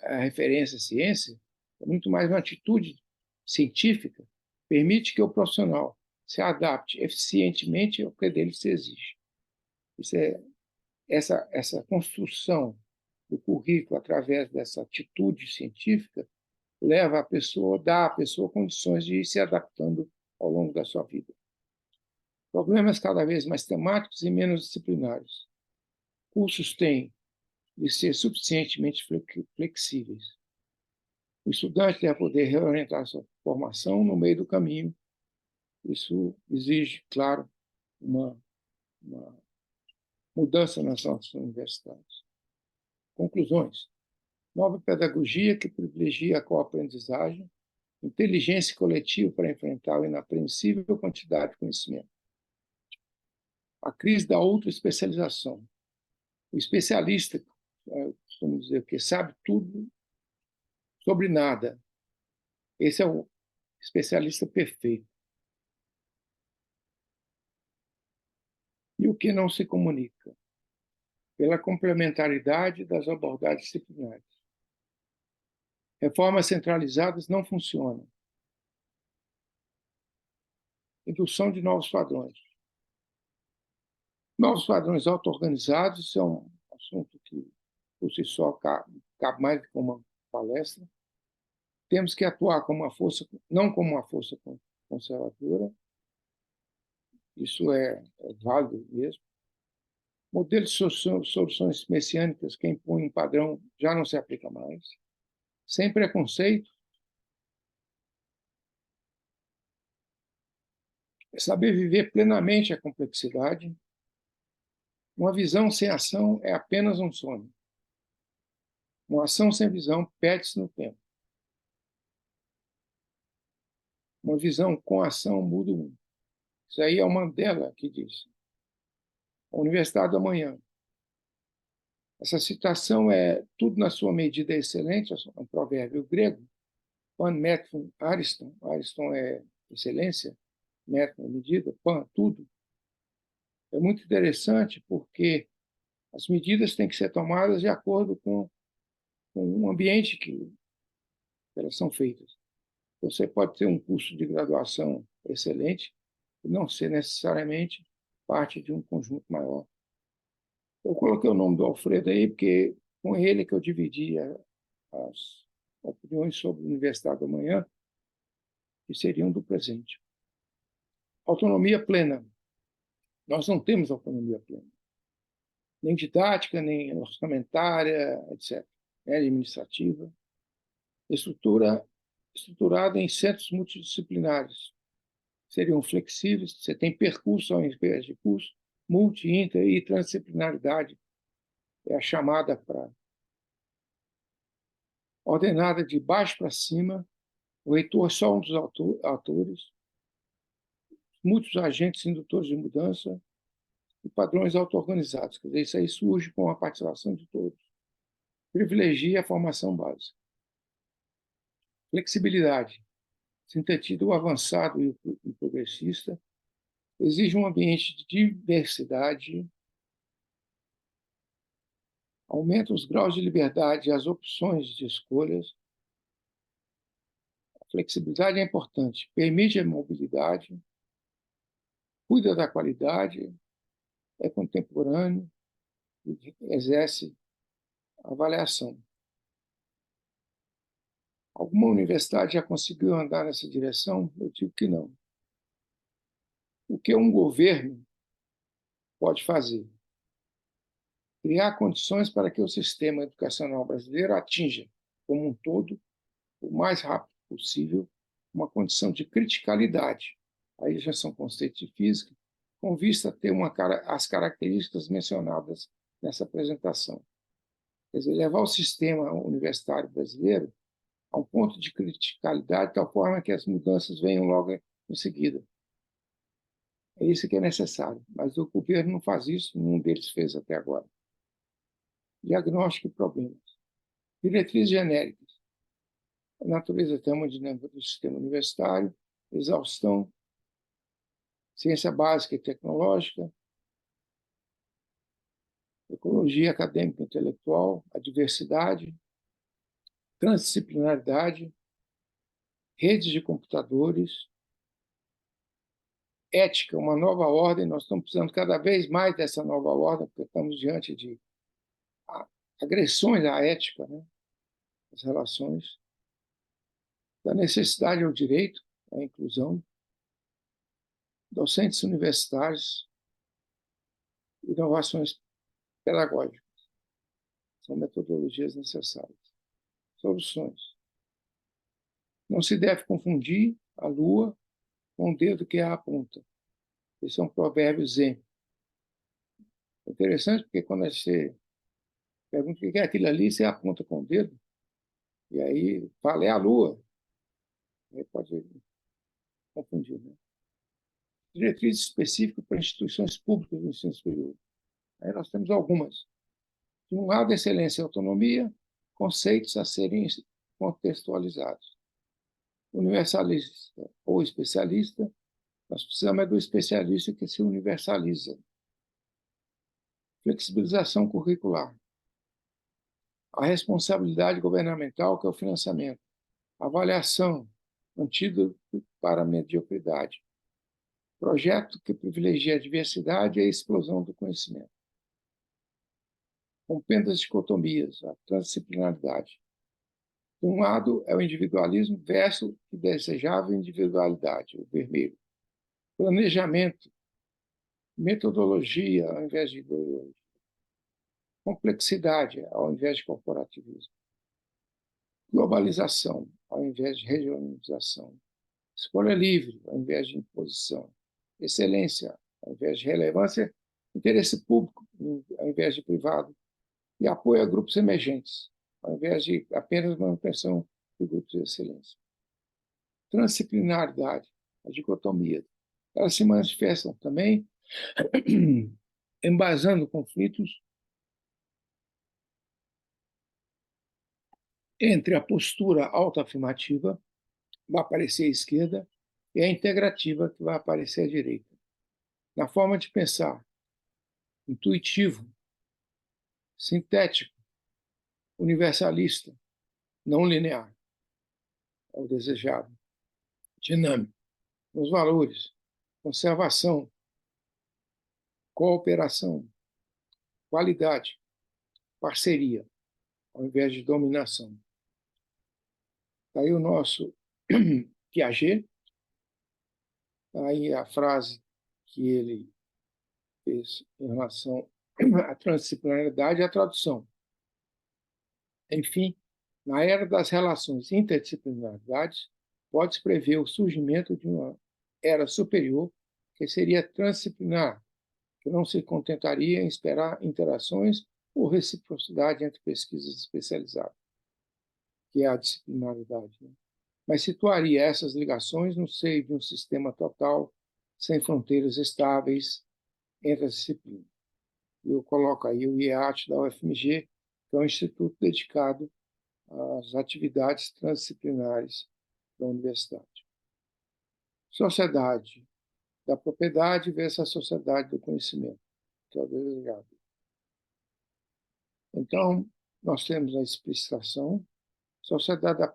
a referência à ciência, é muito mais uma atitude científica, permite que o profissional se adapte eficientemente ao que dele se exige. Essa construção do currículo através dessa atitude científica leva a pessoa, dá à pessoa condições de ir se adaptando ao longo da sua vida. Problemas cada vez mais temáticos e menos disciplinares. Cursos têm de ser suficientemente flexíveis. O estudante deve poder reorientar sua formação no meio do caminho. Isso exige, claro, uma mudança nas nossas universidades. Conclusões. Nova pedagogia que privilegia a coaprendizagem, inteligência coletiva para enfrentar a inapreensível quantidade de conhecimento. A crise da autoespecialização. O especialista, costumo dizer, que sabe tudo sobre nada. Esse é o especialista perfeito. E o que não se comunica? Pela complementaridade das abordagens disciplinares. Reformas centralizadas não funcionam. Indução de novos padrões. Novos padrões auto-organizados são um assunto que, por si só, cabe mais do que uma palestra. Temos que atuar como uma força, não como uma força conservadora. Isso é válido mesmo. Modelos de soluções messiânicas que impõem um padrão já não se aplica mais. Sem preconceito. Saber viver plenamente a complexidade. Uma visão sem ação é apenas um sonho. Uma ação sem visão perde-se no tempo. Uma visão com ação muda o mundo. Isso aí é o Mandela que diz. A Universidade do Amanhã. Essa citação é tudo na sua medida excelente, é um provérbio grego. Pan, metron, ariston. Ariston é excelência, metron é medida, pan, tudo. É muito interessante porque as medidas têm que ser tomadas de acordo com o ambiente que elas são feitas. Você pode ter um curso de graduação excelente e não ser necessariamente parte de um conjunto maior. Eu coloquei o nome do Alfredo aí porque com ele que eu dividi as opiniões sobre a Universidade do Amanhã, que seriam do presente. Autonomia plena. Nós não temos autonomia plena. Nem didática, nem orçamentária, etc. Nem administrativa. Estruturada em centros multidisciplinares. Seriam flexíveis, você tem percurso ao invés de curso, multi, inter e transdisciplinaridade é a chamada para ordenada de baixo para cima, o reitor é só um dos autores, muitos agentes indutores de mudança e padrões auto-organizados. Quer dizer, isso aí surge com a participação de todos. Privilegia a formação básica. Flexibilidade. Sintetiza o avançado e o progressista. Exige um ambiente de diversidade. Aumenta os graus de liberdade e as opções de escolhas. A flexibilidade é importante. Permite a mobilidade. Cuida da qualidade. É contemporâneo. Exerce avaliação. Alguma universidade já conseguiu andar nessa direção? Eu digo que não. O que um governo pode fazer? Criar condições para que o sistema educacional brasileiro atinja, como um todo, o mais rápido possível, uma condição de criticalidade. Aí já são conceitos de física, com vista a ter as características mencionadas nessa apresentação. Quer dizer, levar o sistema universitário brasileiro a um ponto de criticalidade, de tal forma que as mudanças venham logo em seguida. É isso que é necessário, mas o governo não faz isso, nenhum deles fez até agora. Diagnóstico e problemas. Diretrizes genéricas. A natureza termodinâmica do sistema universitário, exaustão, ciência básica e tecnológica, ecologia acadêmica e intelectual, a diversidade, transdisciplinaridade, redes de computadores, ética, uma nova ordem. Nós estamos precisando cada vez mais dessa nova ordem, porque estamos diante de agressões à ética, né? As relações, da necessidade ao direito, à inclusão, docentes universitários, inovações pedagógicas. São metodologias necessárias. Soluções. Não se deve confundir a lua com o dedo que a aponta. Esse é um provérbio zen. É interessante porque quando você pergunta o que é aquilo ali, você aponta com o dedo, e aí fala, é a lua. Aí pode confundir, né? Diretrizes específicas para instituições públicas do ensino superior. Aí nós temos algumas. De um lado, excelência e autonomia, conceitos a serem contextualizados. Universalista ou especialista, nós precisamos do especialista que se universaliza. Flexibilização curricular. A responsabilidade governamental, que é o financiamento. Avaliação, antídoto para a mediocridade. Projeto que privilegia a diversidade e a explosão do conhecimento. Rompendo as dicotomias, a transdisciplinaridade. De um lado é o individualismo versus o desejável individualidade, o vermelho. Planejamento, metodologia ao invés de ideologia. Complexidade ao invés de corporativismo. Globalização ao invés de regionalização. Escolha livre ao invés de imposição. Excelência ao invés de relevância. Interesse público ao invés de privado. E apoio a grupos emergentes, ao invés de apenas manutenção de grupos de excelência. Transdisciplinaridade, a dicotomia. Elas se manifestam também embasando conflitos entre a postura autoafirmativa, que vai aparecer à esquerda, e a integrativa, que vai aparecer à direita. Na forma de pensar, intuitivo, sintético, universalista, não linear, é o desejado. Dinâmico, nos valores, conservação, cooperação, qualidade, parceria, ao invés de dominação. Daí o nosso Piaget, aí a frase que ele fez em relação à transdisciplinaridade e à tradução. Enfim, na era das relações interdisciplinaridades, pode-se prever o surgimento de uma era superior que seria transdisciplinar, que não se contentaria em esperar interações ou reciprocidade entre pesquisas especializadas, que é a disciplinaridade, né? Mas situaria essas ligações no seio de um sistema total, sem fronteiras estáveis entre as disciplinas. Eu coloco aí o IEAT da UFMG, que é um instituto dedicado às atividades transdisciplinares da universidade. Sociedade da propriedade versus a sociedade do conhecimento, que é o desejado. Então, nós temos a explicitação. A sociedade da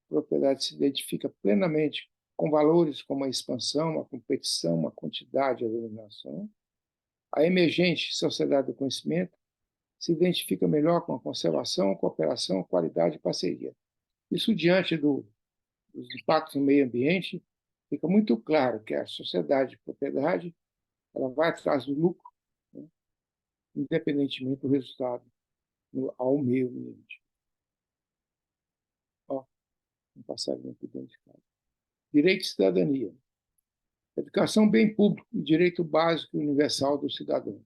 propriedade se identifica plenamente com valores como a expansão, a competição, a quantidade e a dominação. A emergente sociedade do conhecimento se identifica melhor com a conservação, a cooperação, a qualidade e parceria. Isso diante dos impactos no meio ambiente, fica muito claro que a sociedade de propriedade ela vai atrás do lucro, né, independentemente do resultado ao meio ambiente. Ó, um passarinho aqui dentro de casa. Direito de cidadania. Educação, bem público e direito básico e universal do cidadão.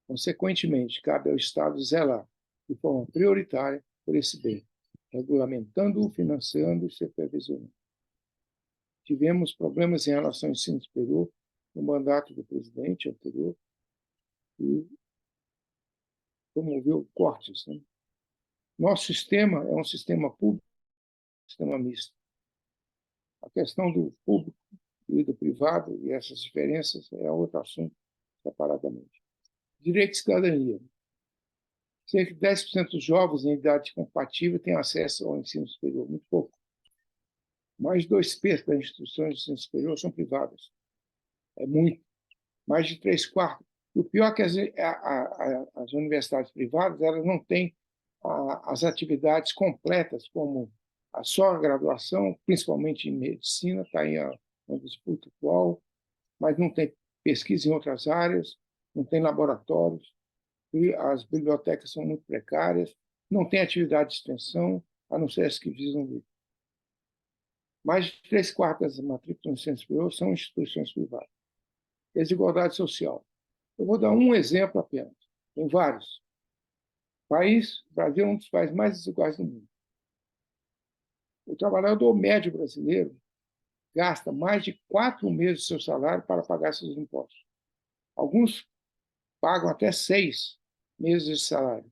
Consequentemente, cabe ao Estado zelar, de forma prioritária, por esse bem, regulamentando-o, financiando e supervisionando. Tivemos problemas em relação ao ensino superior no mandato do presidente anterior e promoveu cortes, né? Nosso sistema é um sistema público, sistema misto. A questão do público e do privado e essas diferenças é outro assunto separadamente. Direito de cidadania. Cerca de 10% dos jovens em idade compatível têm acesso ao ensino superior, muito pouco. Mais de 2/3 das instituições de ensino superior são privadas. É muito. Mais de 3/4. E o pior é que as universidades privadas elas não têm as atividades completas, como a só graduação, principalmente em medicina, está aí uma disputa atual, mas não tem pesquisa em outras áreas, não tem laboratórios, e as bibliotecas são muito precárias, não tem atividade de extensão, a não ser as que visam livre. Mais de 3/4 das matrículas no ensino superior são instituições privadas. Desigualdade social. Eu vou dar um exemplo apenas, tem vários. O Brasil é um dos países mais desiguais do mundo. O trabalhador médio brasileiro gasta mais de 4 meses do seu salário para pagar seus impostos. Alguns pagam até 6 meses de salário,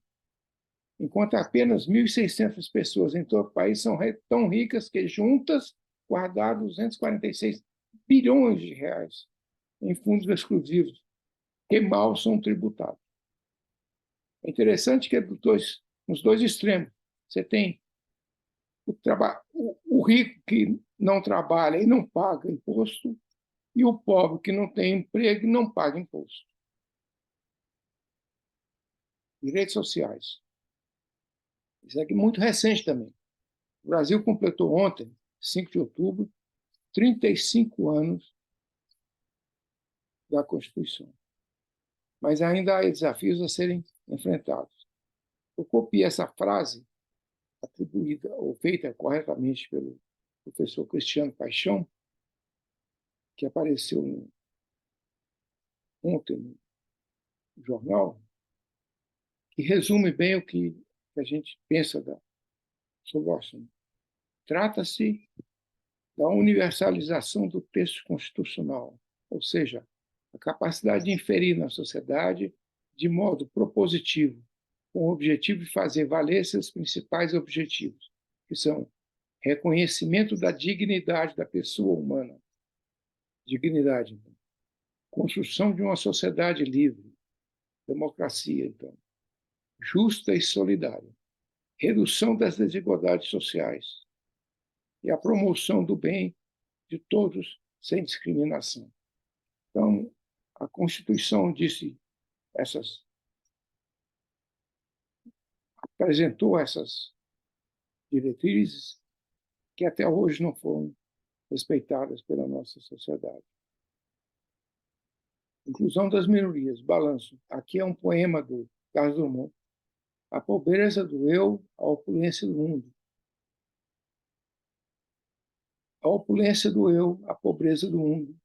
enquanto apenas 1.600 pessoas em todo o país são tão ricas que juntas guardaram 246 bilhões de reais em fundos exclusivos, que mal são tributados. É interessante que nos dois extremos, você tem o rico que não trabalha e não paga imposto, e o pobre que não tem emprego e não paga imposto. Direitos sociais. Isso aqui é muito recente também. O Brasil completou ontem, 5 de outubro, 35 anos da Constituição. Mas ainda há desafios a serem enfrentados. Eu copiei essa frase, atribuída ou feita corretamente pelo professor Cristiano Paixão, que apareceu ontem no jornal, que resume bem o que a gente pensa sobre o assunto. Trata-se da universalização do texto constitucional, ou seja, a capacidade de inferir na sociedade de modo propositivo, com o objetivo de fazer valer seus principais objetivos, que são reconhecimento da dignidade da pessoa humana, dignidade, então. Construção de uma sociedade livre, democracia, então, justa e solidária, redução das desigualdades sociais e a promoção do bem de todos sem discriminação. Então, a Constituição apresentou essas diretrizes que até hoje não foram respeitadas pela nossa sociedade. Inclusão das minorias, balanço. Aqui é um poema do Carlos Drummond. A pobreza do eu, a opulência do mundo. A opulência do eu, a pobreza do mundo.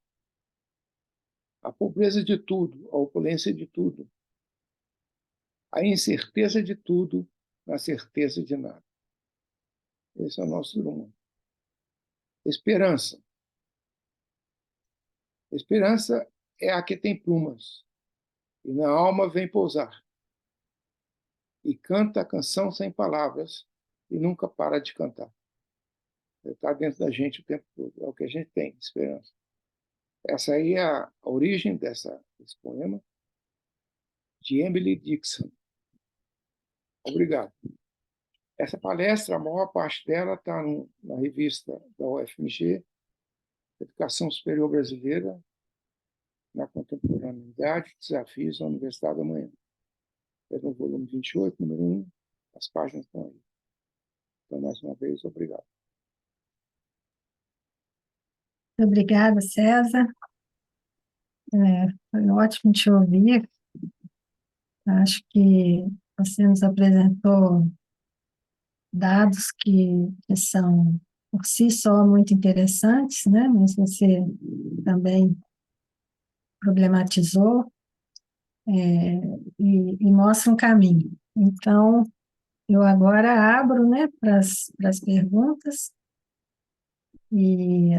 A pobreza de tudo, a opulência de tudo. A incerteza de tudo, a certeza de nada. Esse é o nosso Drummond. Esperança. Esperança é a que tem plumas, e na alma vem pousar. E canta a canção sem palavras, e nunca para de cantar. Está dentro da gente o tempo todo. É o que a gente tem, esperança. Essa aí é a origem desse poema, de Emily Dickinson. Obrigado. Essa palestra, a maior parte dela está na revista da UFMG, Educação Superior Brasileira, na Contemporaneidade, Desafios da Universidade da Manhã. É no volume 28, número 1, as páginas estão aí. Então, mais uma vez, obrigado. Obrigada, César. Foi ótimo te ouvir. Acho que você nos apresentou dados que são por si só muito interessantes, né? Mas você também problematizou, e mostra um caminho. Então, eu agora abro, né, para as perguntas, e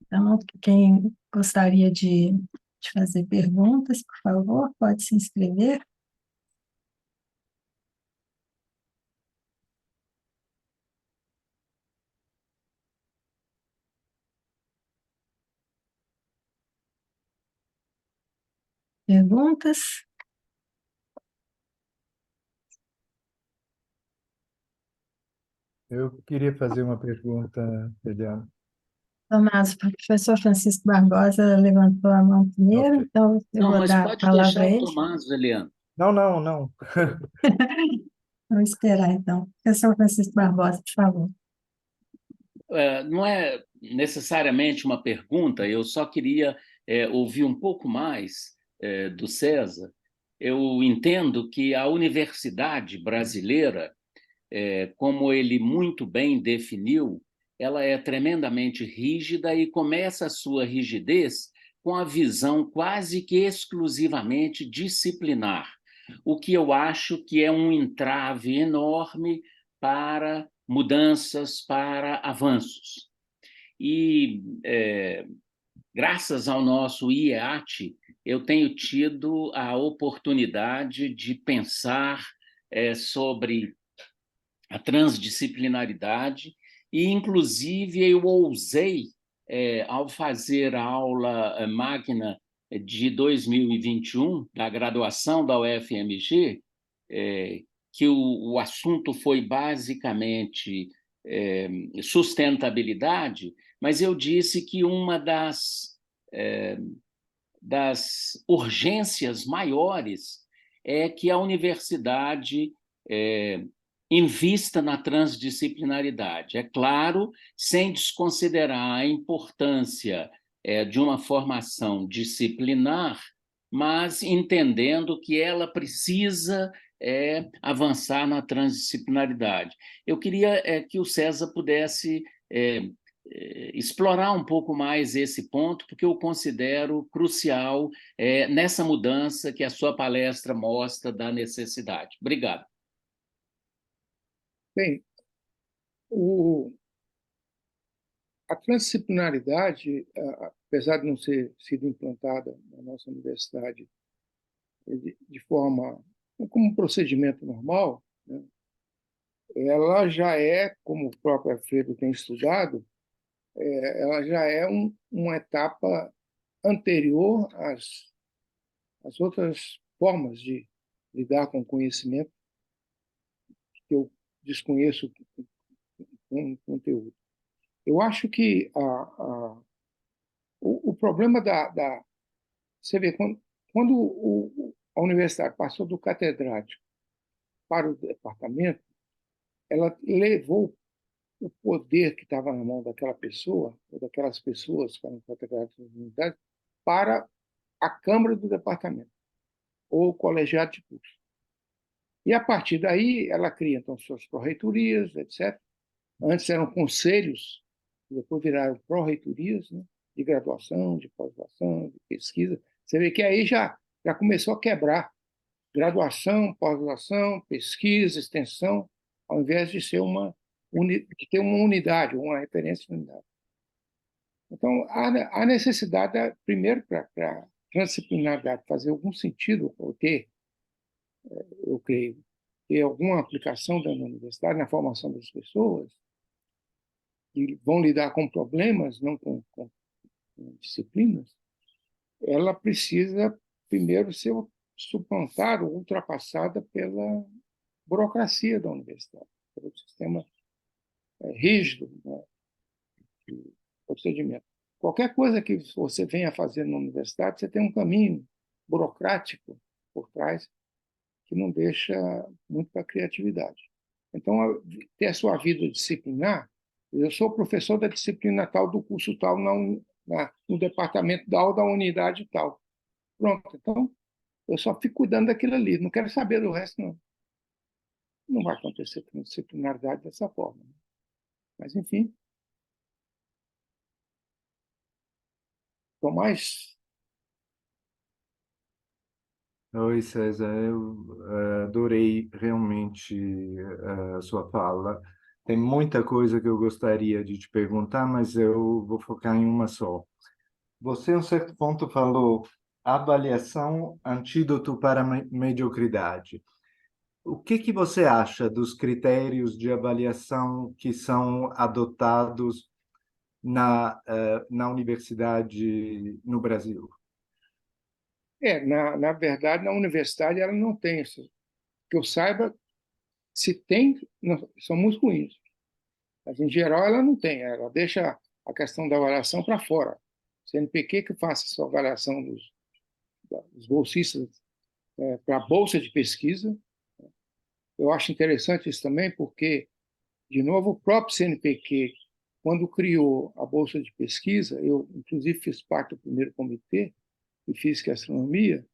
então, quem gostaria de fazer perguntas, por favor, pode se inscrever. Perguntas? Eu queria fazer uma pergunta, Eliana. Tomás, o professor Francisco Barbosa levantou a mão primeiro, Ok. então eu Não, vou mas dar a pode palavra deixar a o ele. Tomás, Eliana. Não, não, não. Vamos esperar, então. Professor Francisco Barbosa, por favor. Não é necessariamente uma pergunta, eu só queria ouvir um pouco mais do César. Eu entendo que a universidade brasileira, como ele muito bem definiu, ela é tremendamente rígida e começa a sua rigidez com a visão quase que exclusivamente disciplinar, o que eu acho que é um entrave enorme para mudanças, para avanços. E, graças ao nosso IEAT, eu tenho tido a oportunidade de pensar sobre a transdisciplinaridade e, inclusive, eu ousei, ao fazer a aula magna de 2021, da graduação da UFMG, que o assunto foi basicamente sustentabilidade, mas eu disse que uma das urgências maiores é que a universidade invista na transdisciplinaridade. É claro, sem desconsiderar a importância de uma formação disciplinar, mas entendendo que ela precisa avançar na transdisciplinaridade. Eu queria que o César pudesse explorar um pouco mais esse ponto, porque eu considero crucial nessa mudança que a sua palestra mostra da necessidade. Obrigado. Bem, a transdisciplinaridade, apesar de não ter sido implantada na nossa universidade de forma como um procedimento normal, né, ela já é, como o próprio Alfredo tem estudado, ela já é uma etapa anterior às outras formas de lidar com o conhecimento que eu desconheço com o conteúdo. Eu acho que o problema você vê, quando a universidade passou do catedrático para o departamento, ela levou o poder que estava na mão daquela pessoa, ou daquelas pessoas que eram catedráticos da unidade, para a Câmara do Departamento, ou o colegiado de curso. E, a partir daí, ela cria, então, suas pró-reitorias, etc. Antes eram conselhos, depois viraram pró-reitorias, né, de graduação, de pós-graduação, de pesquisa. Você vê que aí já começou a quebrar graduação, pós-graduação, pesquisa, extensão, ao invés de ser de ter uma unidade, uma referência de unidade. Então, há necessidade, primeiro, para a transdisciplinaridade fazer algum sentido, ou ter, eu creio, ter alguma aplicação dentro da universidade na formação das pessoas, que vão lidar com problemas, não com disciplinas, ela precisa, primeiro, ser suplantada ou ultrapassada pela burocracia da universidade, pelo sistema rígido, né, de procedimento. Qualquer coisa que você venha fazer na universidade, você tem um caminho burocrático por trás que não deixa muito para a criatividade. Então, ter a sua vida disciplinar, eu sou professor da disciplina tal, do curso tal, no departamento tal, da unidade tal. Pronto, então, eu só fico cuidando daquilo ali, não quero saber do resto, não. Não vai acontecer com disciplinaridade dessa forma. Mas, enfim, Tomás, Oi, César, eu adorei realmente a sua fala. Tem muita coisa que eu gostaria de te perguntar, mas eu vou focar em uma só. Você, a um certo ponto, falou avaliação antídoto para a mediocridade. O que que você acha dos critérios de avaliação que são adotados na universidade no Brasil? na verdade, na universidade ela não tem isso. Que eu saiba, se tem, são muito ruins. Mas, em geral, ela não tem. Ela deixa a questão da avaliação para fora. CNPq que faça essa avaliação dos bolsistas para a bolsa de pesquisa. Eu acho interessante isso também, porque, de novo, o próprio CNPq, quando criou a bolsa de pesquisa, eu, inclusive, fiz parte do primeiro comitê de Física e Astronomia,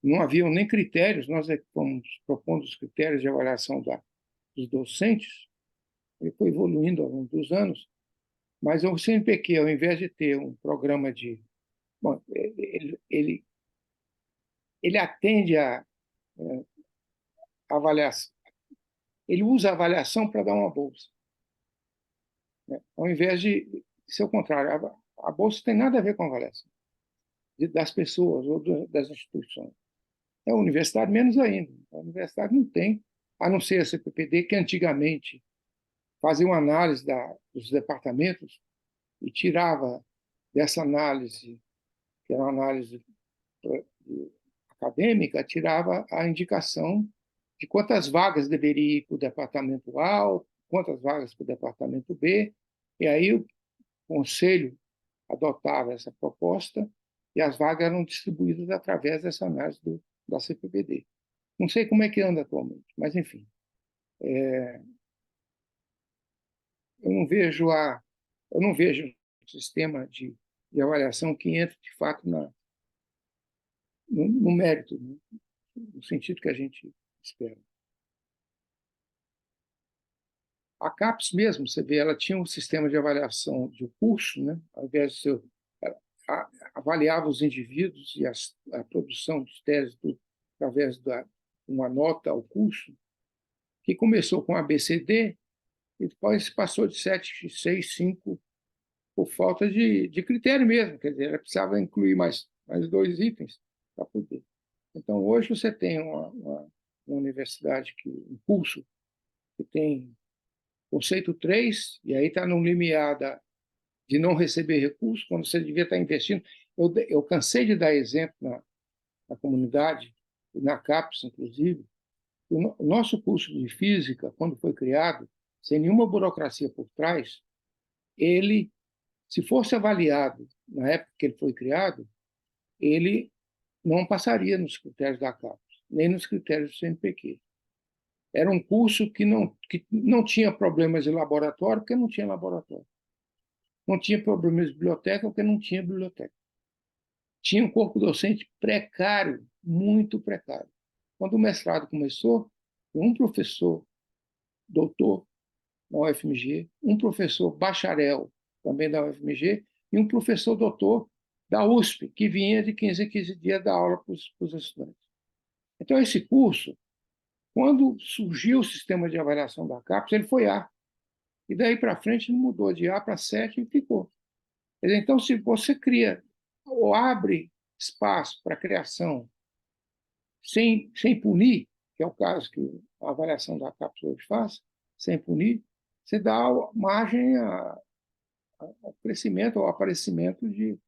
não haviam nem critérios, nós fomos propondo os critérios de avaliação dos docentes, ele foi evoluindo ao longo dos anos, mas o CNPq, ao invés de ter um programa de... Bom, ele atende a avaliação, ele usa a avaliação para dar uma bolsa, né? Ao invés de ser o contrário, a bolsa tem nada a ver com a avaliação das pessoas ou das instituições. A universidade, menos ainda. A universidade não tem, a não ser a CPPD, que antigamente fazia uma análise dos departamentos e tirava dessa análise, que era uma análise acadêmica, tirava a indicação de quantas vagas deveria ir para o departamento A, quantas vagas para o departamento B, e aí o conselho adotava essa proposta e as vagas eram distribuídas através dessa análise da CPPD. Não sei como é que anda atualmente, mas, enfim. Eu não vejo um sistema de avaliação que entre, de fato, no mérito, né? No sentido que a gente espera. A CAPES mesmo, você vê, ela tinha um sistema de avaliação de curso, né? Ao invés de ser, avaliava os indivíduos e a produção dos teses através de uma nota ao curso, que começou com ABCD e depois passou de 7, 6, 5, por falta de critério mesmo. Quer dizer, ela precisava incluir mais 2 itens para poder. Então, hoje você tem uma universidade, um curso, que tem conceito 3, e aí está no limiar de não receber recursos, quando você devia estar investindo. Eu cansei de dar exemplo na comunidade, na CAPES, inclusive. O nosso curso de física, quando foi criado, sem nenhuma burocracia por trás, ele, se fosse avaliado na época que ele foi criado, ele não passaria nos critérios da CAPES, nem nos critérios do CNPq. Era um curso que não tinha problemas de laboratório, porque não tinha laboratório. Não tinha problemas de biblioteca, porque não tinha biblioteca. Tinha um corpo docente precário, muito precário. Quando o mestrado começou, um professor doutor na UFMG, um professor bacharel também da UFMG e um professor doutor da USP, que vinha de 15 em 15 dias dar aula para os estudantes. Então, esse curso, quando surgiu o sistema de avaliação da CAPES, ele foi A. E daí para frente ele mudou de A para 7 e ficou. Então, se você cria ou abre espaço para a criação sem punir, que é o caso que a avaliação da CAPES hoje faz, sem punir, você dá margem ao crescimento, ao aparecimento de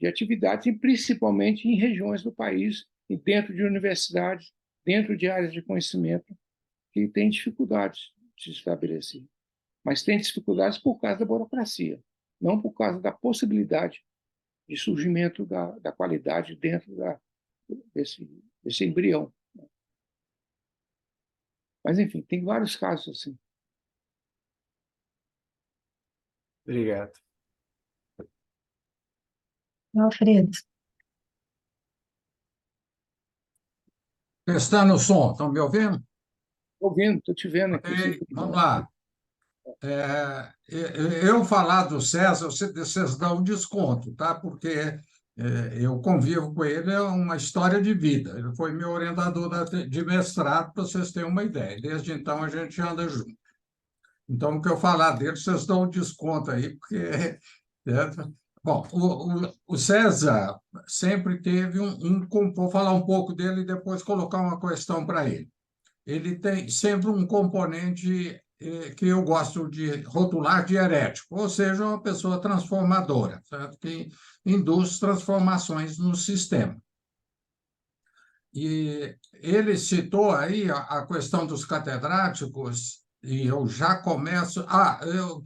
atividades, e principalmente em regiões do país e dentro de universidades, dentro de áreas de conhecimento que têm dificuldades de se estabelecer. Mas tem dificuldades por causa da burocracia, não por causa da possibilidade de surgimento da qualidade dentro desse embrião. Mas, enfim, tem vários casos assim. Obrigado. Alfredo, Está no som, estão me ouvindo? Estou ouvindo, estou te vendo, Ok, inclusive. vamos lá. eu falar do César, vocês dão um desconto, tá? Porque eu convivo com ele, é uma história de vida. Ele foi meu orientador de mestrado, para vocês terem uma ideia. Desde então, a gente anda junto. Então, o que eu falar dele, vocês dão um desconto aí, porque... Bom, o César sempre teve vou falar um pouco dele e depois colocar uma questão para ele. Ele tem sempre um componente que eu gosto de rotular de herético, ou seja, uma pessoa transformadora, certo? Que induz transformações no sistema. E ele citou aí a questão dos catedráticos, e eu já começo.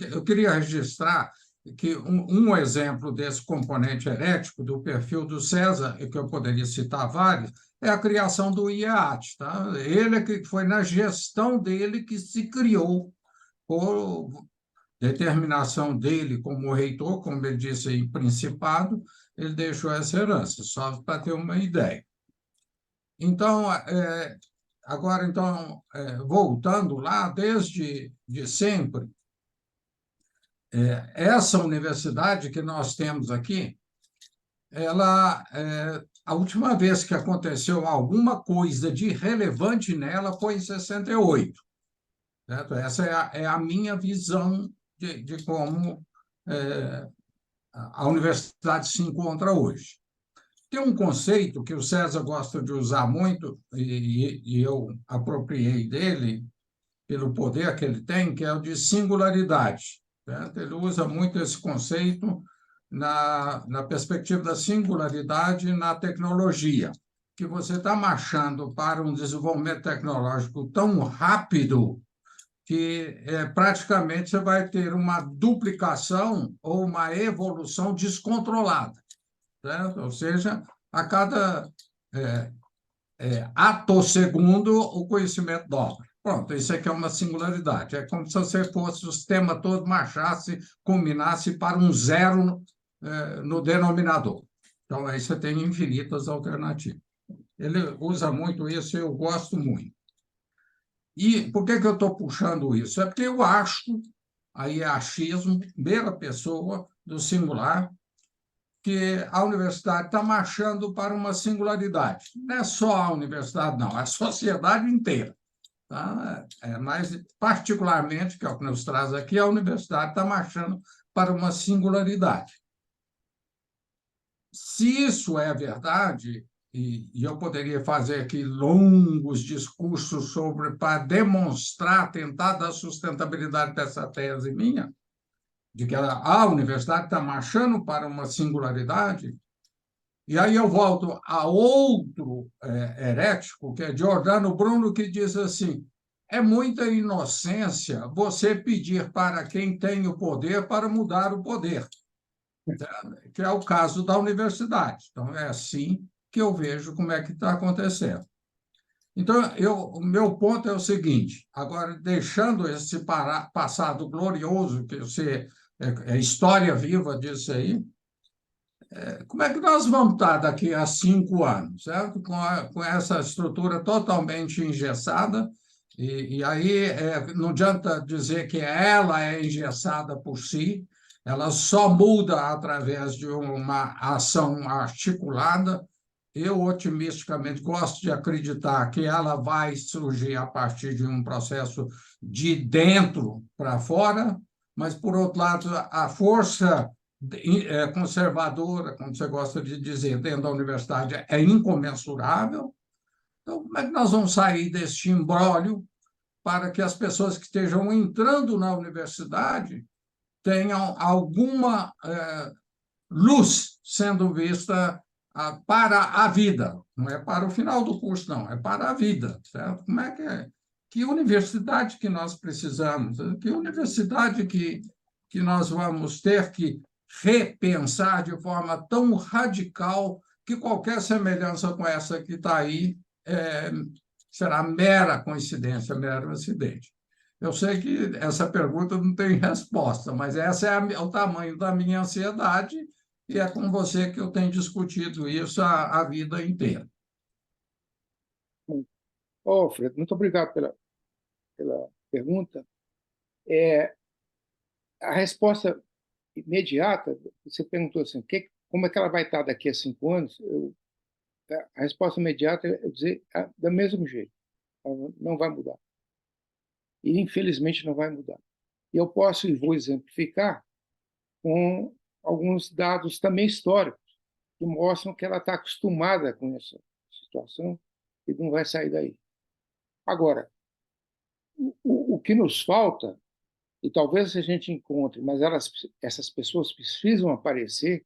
Eu queria registrar que um exemplo desse componente herético, do perfil do César, e que eu poderia citar vários, é a criação do IEAT. Tá? Ele que foi na gestão dele que se criou, por determinação dele como reitor, como ele disse em Principado, ele deixou essa herança, só para ter uma ideia. Então, agora, então, voltando lá, desde de sempre, essa universidade que nós temos aqui, a última vez que aconteceu alguma coisa de relevante nela foi em 68. Certo? Essa é a minha visão de como a universidade se encontra hoje. Tem um conceito que o César gosta de usar muito, e eu apropriei dele, pelo poder que ele tem, que é o de singularidade. Certo? Ele usa muito esse conceito na perspectiva da singularidade na tecnologia, que você está marchando para um desenvolvimento tecnológico tão rápido que praticamente você vai ter uma duplicação ou uma evolução descontrolada. Certo? Ou seja, a cada atossegundo o conhecimento dobra. Pronto, isso aqui é uma singularidade. É como se você fosse, o sistema todo marchasse, combinasse para um zero no denominador. Então, aí você tem infinitas alternativas. Ele usa muito isso e eu gosto muito. E por que eu estou puxando isso? É porque eu acho, aí é achismo, primeira pessoa do singular, que a universidade está marchando para uma singularidade. Não é só a universidade, não, é a sociedade inteira. Tá? Mas, particularmente, que é o que nos traz aqui, a universidade está marchando para uma singularidade. Se isso é verdade, e eu poderia fazer aqui longos discursos para demonstrar, tentar dar sustentabilidade dessa tese minha, de que a universidade está marchando para uma singularidade. E aí eu volto a outro herético, que é Giordano Bruno, que diz assim: é muita inocência você pedir para quem tem o poder para mudar o poder, que é o caso da universidade. Então, é assim que eu vejo como é que está acontecendo. Então, o meu ponto é o seguinte, agora, deixando esse passado glorioso, que você é história viva disso aí, como é que nós vamos estar daqui a 5 anos, certo? Com essa estrutura totalmente engessada, e aí não adianta dizer que ela é engessada por si, ela só muda através de uma ação articulada. Eu, otimisticamente, gosto de acreditar que ela vai surgir a partir de um processo de dentro para fora, mas, por outro lado, a força conservadora, como você gosta de dizer, dentro da universidade, é incomensurável. Então, como é que nós vamos sair deste imbróglio para que as pessoas que estejam entrando na universidade tenham alguma luz sendo vista para a vida? Não é para o final do curso, não, é para a vida, certo? Como é que é? Que universidade que nós precisamos? Que universidade que nós vamos ter que repensar de forma tão radical que qualquer semelhança com essa que está aí será mera coincidência, mero acidente. Eu sei que essa pergunta não tem resposta, mas esse é o tamanho da minha ansiedade e é com você que eu tenho discutido isso a vida inteira. Fredo, muito obrigado pela pergunta. a resposta imediata, você perguntou assim, como é que ela vai estar daqui a 5 anos? A resposta imediata é dizer do mesmo jeito, ela não vai mudar. E, infelizmente, não vai mudar. E eu posso e vou exemplificar com alguns dados também históricos, que mostram que ela está acostumada com essa situação e não vai sair daí. Agora, o que nos falta, e talvez a gente encontre, mas essas pessoas precisam aparecer,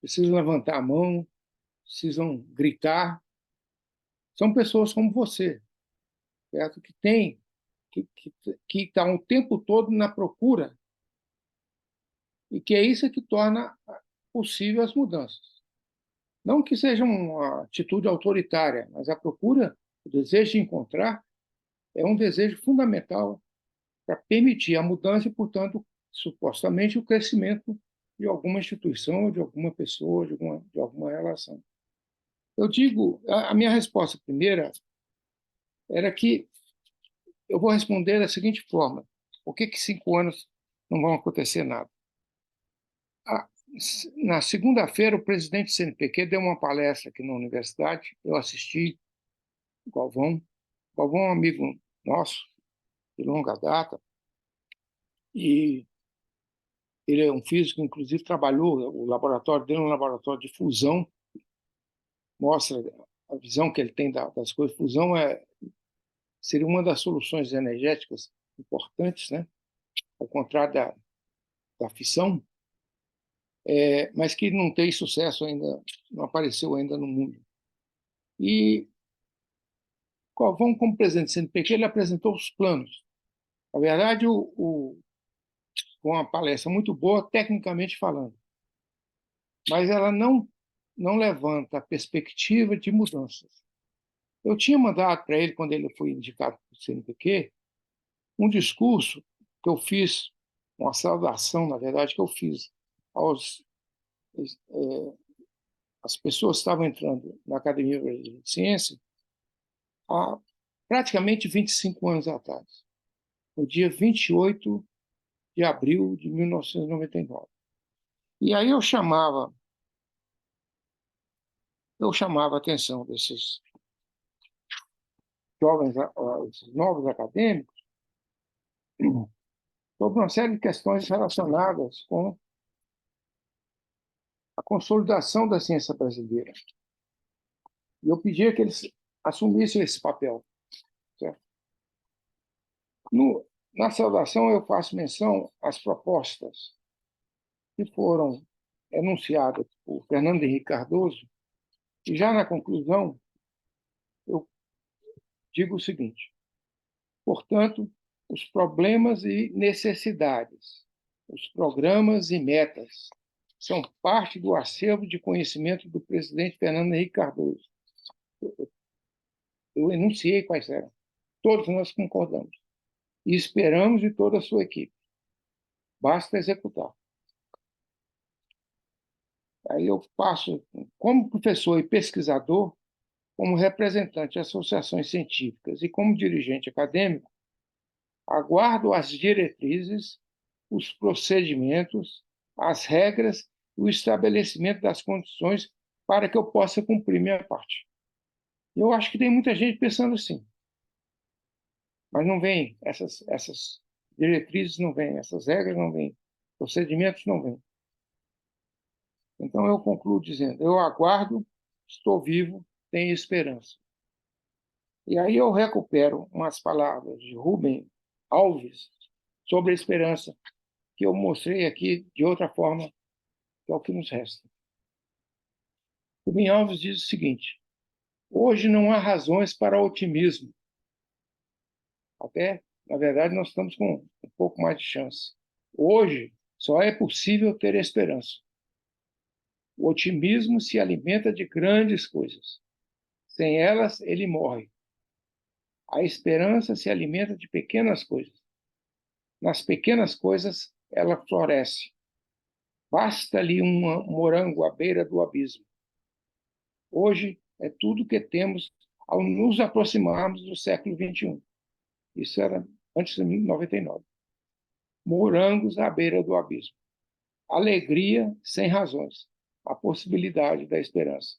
precisam levantar a mão, precisam gritar, são pessoas como você, certo? Que estão o tempo todo na procura, e que é isso que torna possível as mudanças. Não que seja uma atitude autoritária, mas a procura, o desejo de encontrar, é um desejo fundamental para permitir a mudança e, portanto, supostamente, o crescimento de alguma instituição, de alguma pessoa, de alguma relação. Eu digo, a minha resposta primeira era que eu vou responder da seguinte forma: por que 5 anos não vão acontecer nada? Na segunda-feira, o presidente do CNPq deu uma palestra aqui na universidade, eu assisti, o Galvão. O Galvão é um amigo nosso, de longa data, e ele é um físico, inclusive trabalhou, o laboratório dele é um laboratório de fusão, mostra a visão que ele tem das coisas. Fusão seria uma das soluções energéticas importantes, né? Ao contrário da fissão, mas que não tem sucesso ainda, não apareceu ainda no mundo. E Galvão, como presidente do CNPq, ele apresentou os planos. Na verdade, com uma palestra muito boa, tecnicamente falando, mas ela não levanta a perspectiva de mudanças. Eu tinha mandado para ele, quando ele foi indicado para o CNPq, um discurso que eu fiz, uma saudação, na verdade, que eu fiz às pessoas que estavam entrando na Academia Brasileira de Ciência há praticamente 25 anos atrás, no dia 28 de abril de 1999. E aí eu chamava a atenção desses jovens, esses novos acadêmicos, sobre uma série de questões relacionadas com a consolidação da ciência brasileira. E eu pedia que eles assumissem esse papel. Certo? Na saudação, eu faço menção às propostas que foram enunciadas por Fernando Henrique Cardoso, e já na conclusão, eu digo o seguinte: portanto, os problemas e necessidades, os programas e metas são parte do acervo de conhecimento do presidente Fernando Henrique Cardoso. Eu enunciei quais eram. Todos nós concordamos. E esperamos de toda a sua equipe. Basta executar. Aí eu passo, como professor e pesquisador, como representante de associações científicas e como dirigente acadêmico, aguardo as diretrizes, os procedimentos, as regras e o estabelecimento das condições para que eu possa cumprir minha parte. Eu acho que tem muita gente pensando assim. Mas não vem, essas diretrizes não vêm, essas regras não vêm, procedimentos não vêm. Então eu concluo dizendo: eu aguardo, estou vivo, tenho esperança. E aí eu recupero umas palavras de Rubem Alves sobre a esperança, que eu mostrei aqui de outra forma, que é o que nos resta. Rubem Alves diz o seguinte: hoje não há razões para otimismo. Até, na verdade, nós estamos com um pouco mais de chance. Hoje só é possível ter esperança. O otimismo se alimenta de grandes coisas. Sem elas, ele morre. A esperança se alimenta de pequenas coisas. Nas pequenas coisas, ela floresce. Basta-lhe um morango à beira do abismo. Hoje é tudo que temos ao nos aproximarmos do século XXI. Isso era antes de 99. morangos à beira do abismo. Alegria sem razões, a possibilidade da esperança.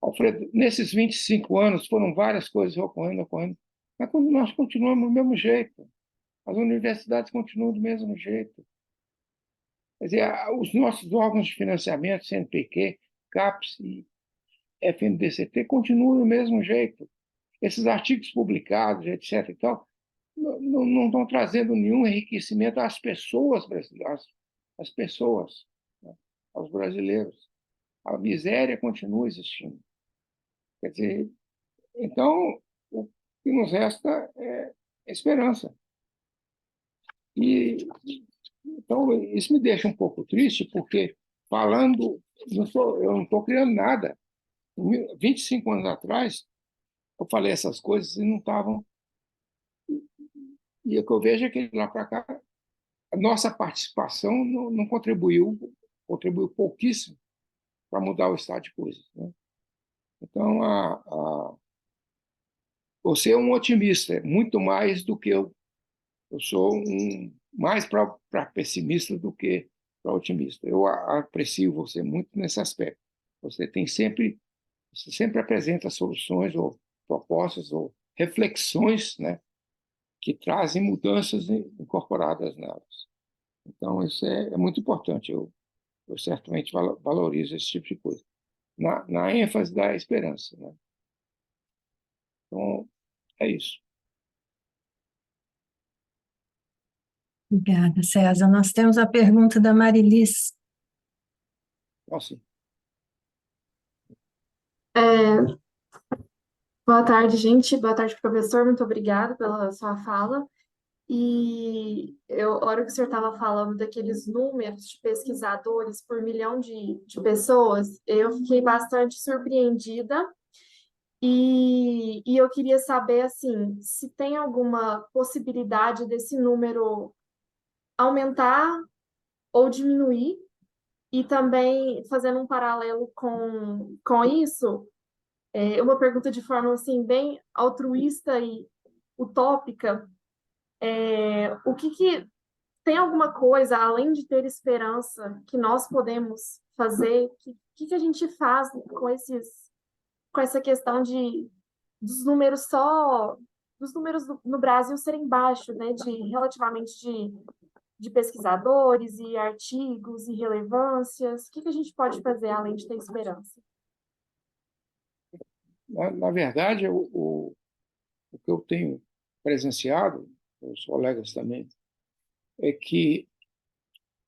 Alfredo, nesses 25 anos foram várias coisas ocorrendo, mas quando nós continuamos do mesmo jeito, as universidades continuam do mesmo jeito. Quer dizer, os nossos órgãos de financiamento, CNPq, CAPES e FNDCT, continuam do mesmo jeito. Esses artigos publicados, etc. e tal, não estão trazendo nenhum enriquecimento às pessoas brasileiras, às pessoas, né? Aos brasileiros. A miséria continua existindo. Quer dizer, então, o que nos resta é esperança. E, então, isso me deixa um pouco triste, porque falando, eu não estou criando nada. 25 anos atrás, eu falei essas coisas e não estavam. E o que eu vejo é que, lá para cá, a nossa participação não contribuiu pouquíssimo para mudar o estado de coisas, né? Então, você é um otimista, muito mais do que eu. Eu sou mais para pessimista do que para otimista. Eu aprecio você muito nesse aspecto. Você sempre apresenta soluções ou propostas ou reflexões, né, que trazem mudanças incorporadas nelas. Então, isso é muito importante. Eu certamente valorizo esse tipo de coisa. Na ênfase da esperança, né? Então, é isso. Obrigada, César. Nós temos a pergunta da Marilis. Assim, É, boa tarde, gente. Boa tarde, professor. Muito obrigada pela sua fala. A hora que o senhor estava falando daqueles números de pesquisadores por milhão de pessoas, eu fiquei bastante surpreendida. E eu queria saber, assim, se tem alguma possibilidade desse número aumentar ou diminuir, e também fazendo um paralelo com isso. Uma pergunta de forma assim bem altruísta e utópica. O que tem alguma coisa além de ter esperança que nós podemos fazer? Que a gente faz com essa questão dos números no Brasil serem baixos, né? Relativamente de pesquisadores e artigos e relevâncias. O que a gente pode fazer além de ter esperança? na verdade, o que eu tenho presenciado, os colegas também, é que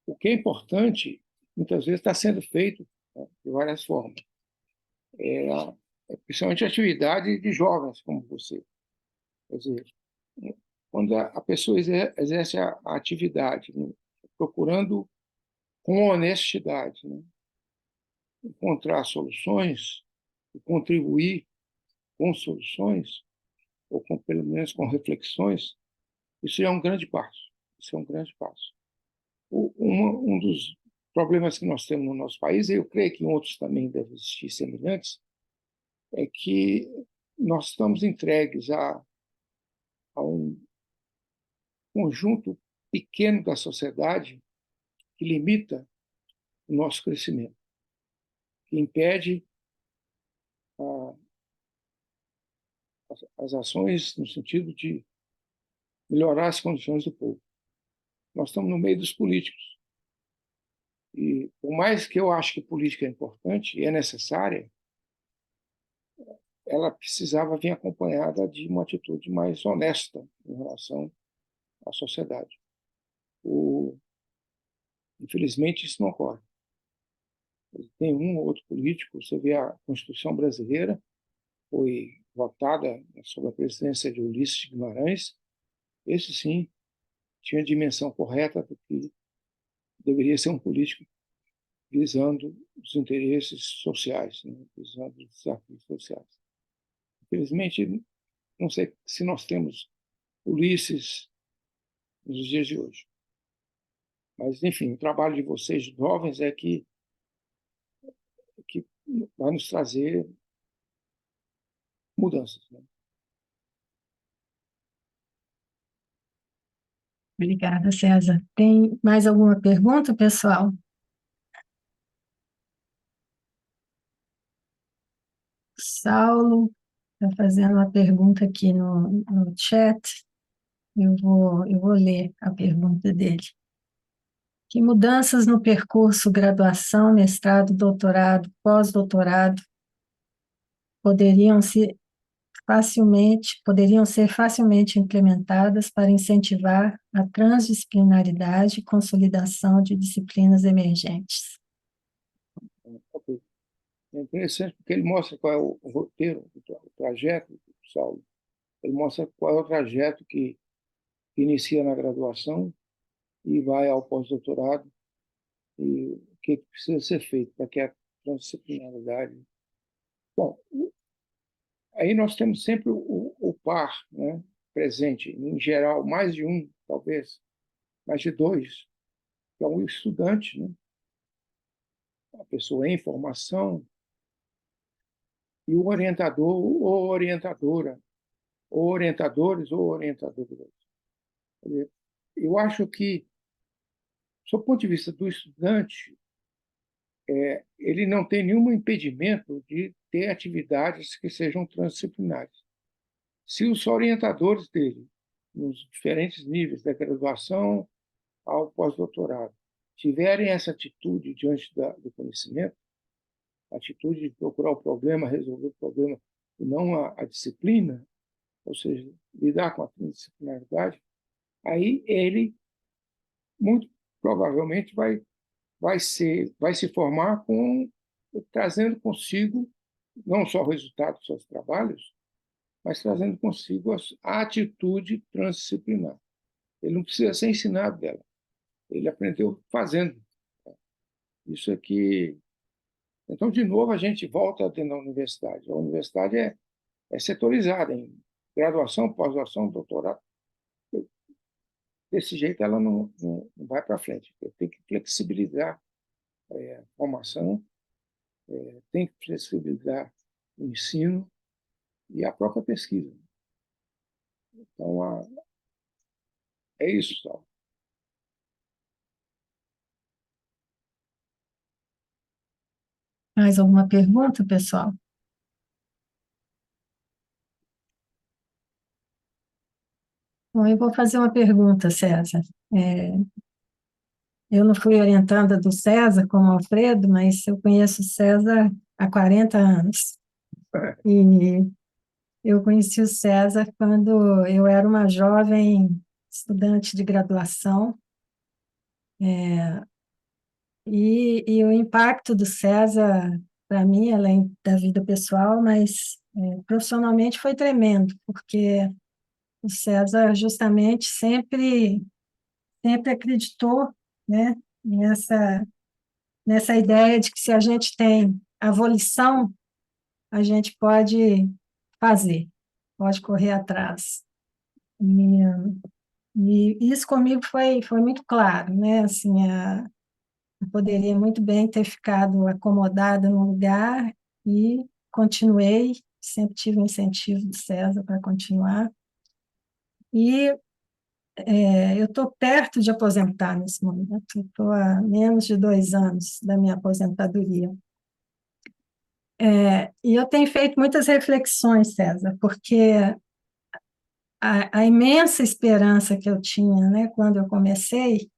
o que é importante, muitas vezes, está sendo feito, né, de várias formas. Principalmente atividade de jovens como você. Quer dizer, quando a pessoa exerce a atividade, né, procurando com honestidade, né, encontrar soluções e contribuir com soluções, ou pelo menos com reflexões, isso é um grande passo. Isso é um grande passo. Um dos problemas que nós temos no nosso país, e eu creio que em outros também devem existir semelhantes, é que nós estamos entregues a um conjunto pequeno da sociedade que limita o nosso crescimento, que impede as ações no sentido de melhorar as condições do povo. Nós estamos no meio dos políticos. E, por mais que eu acho que política é importante e é necessária, ela precisava vir acompanhada de uma atitude mais honesta em relação à sociedade. Infelizmente, isso não ocorre. Tem um ou outro político, você vê a Constituição brasileira, foi votada sob a presidência de Ulisses Guimarães, esse sim tinha a dimensão correta do que deveria ser um político visando os interesses sociais, né? Visando os desafios sociais. Infelizmente, não sei se nós temos Ulisses nos dias de hoje. Mas, enfim, o trabalho de vocês, jovens, é que vai nos trazer mudanças, né? Obrigada, César. Tem mais alguma pergunta, pessoal? Saulo está fazendo uma pergunta aqui no chat. Eu vou ler a pergunta dele. Que mudanças no percurso graduação, mestrado, doutorado, pós-doutorado poderiam ser facilmente implementadas para incentivar a transdisciplinaridade e consolidação de disciplinas emergentes? Ok. É interessante porque ele mostra qual é o roteiro, o trajeto do Saulo. Ele mostra qual é o trajeto que inicia na graduação e vai ao pós-doutorado e o que precisa ser feito para que a transdisciplinaridade... Bom, aí nós temos sempre o par, né, presente, em geral, mais de um, talvez, mais de dois, que é um estudante, né, a pessoa em formação, e o orientador ou orientadora, ou orientadores ou orientadoras. Eu acho que, do ponto de vista do estudante, ele não tem nenhum impedimento de ter atividades que sejam transdisciplinares. Se os orientadores dele, nos diferentes níveis da graduação ao pós-doutorado, tiverem essa atitude diante do conhecimento, a atitude de procurar o problema, resolver o problema, e não a disciplina, ou seja, lidar com a transdisciplinaridade, aí ele, muito provavelmente, vai se formar trazendo consigo não só o resultado dos seus trabalhos, mas trazendo consigo a atitude transdisciplinar. Ele não precisa ser ensinado dela. Ele aprendeu fazendo. Isso aqui... Então, de novo, a gente volta dentro da universidade. A universidade é setorizada em graduação, pós-graduação, doutorado. Desse jeito, ela não vai para frente. Tem que flexibilizar a formação, tem que flexibilizar o ensino e a própria pesquisa. Então, é isso, Saulo. Mais alguma pergunta, pessoal? Bom, eu vou fazer uma pergunta, César. Eu não fui orientanda do César como Alfredo, mas eu conheço o César há 40 anos. E eu conheci o César quando eu era uma jovem estudante de graduação. E o impacto do César, para mim, além da vida pessoal, mas profissionalmente foi tremendo, porque o César justamente sempre acreditou, né, nessa ideia de que se a gente tem a volição, a gente pode fazer, pode correr atrás. E isso comigo foi muito claro, né? Assim, eu poderia muito bem ter ficado acomodada no lugar e continuei, sempre tive o incentivo do César para continuar. E eu estou perto de aposentar nesse momento, estou há menos de 2 anos da minha aposentadoria. E eu tenho feito muitas reflexões, César, porque a imensa esperança que eu tinha, né, quando eu comecei,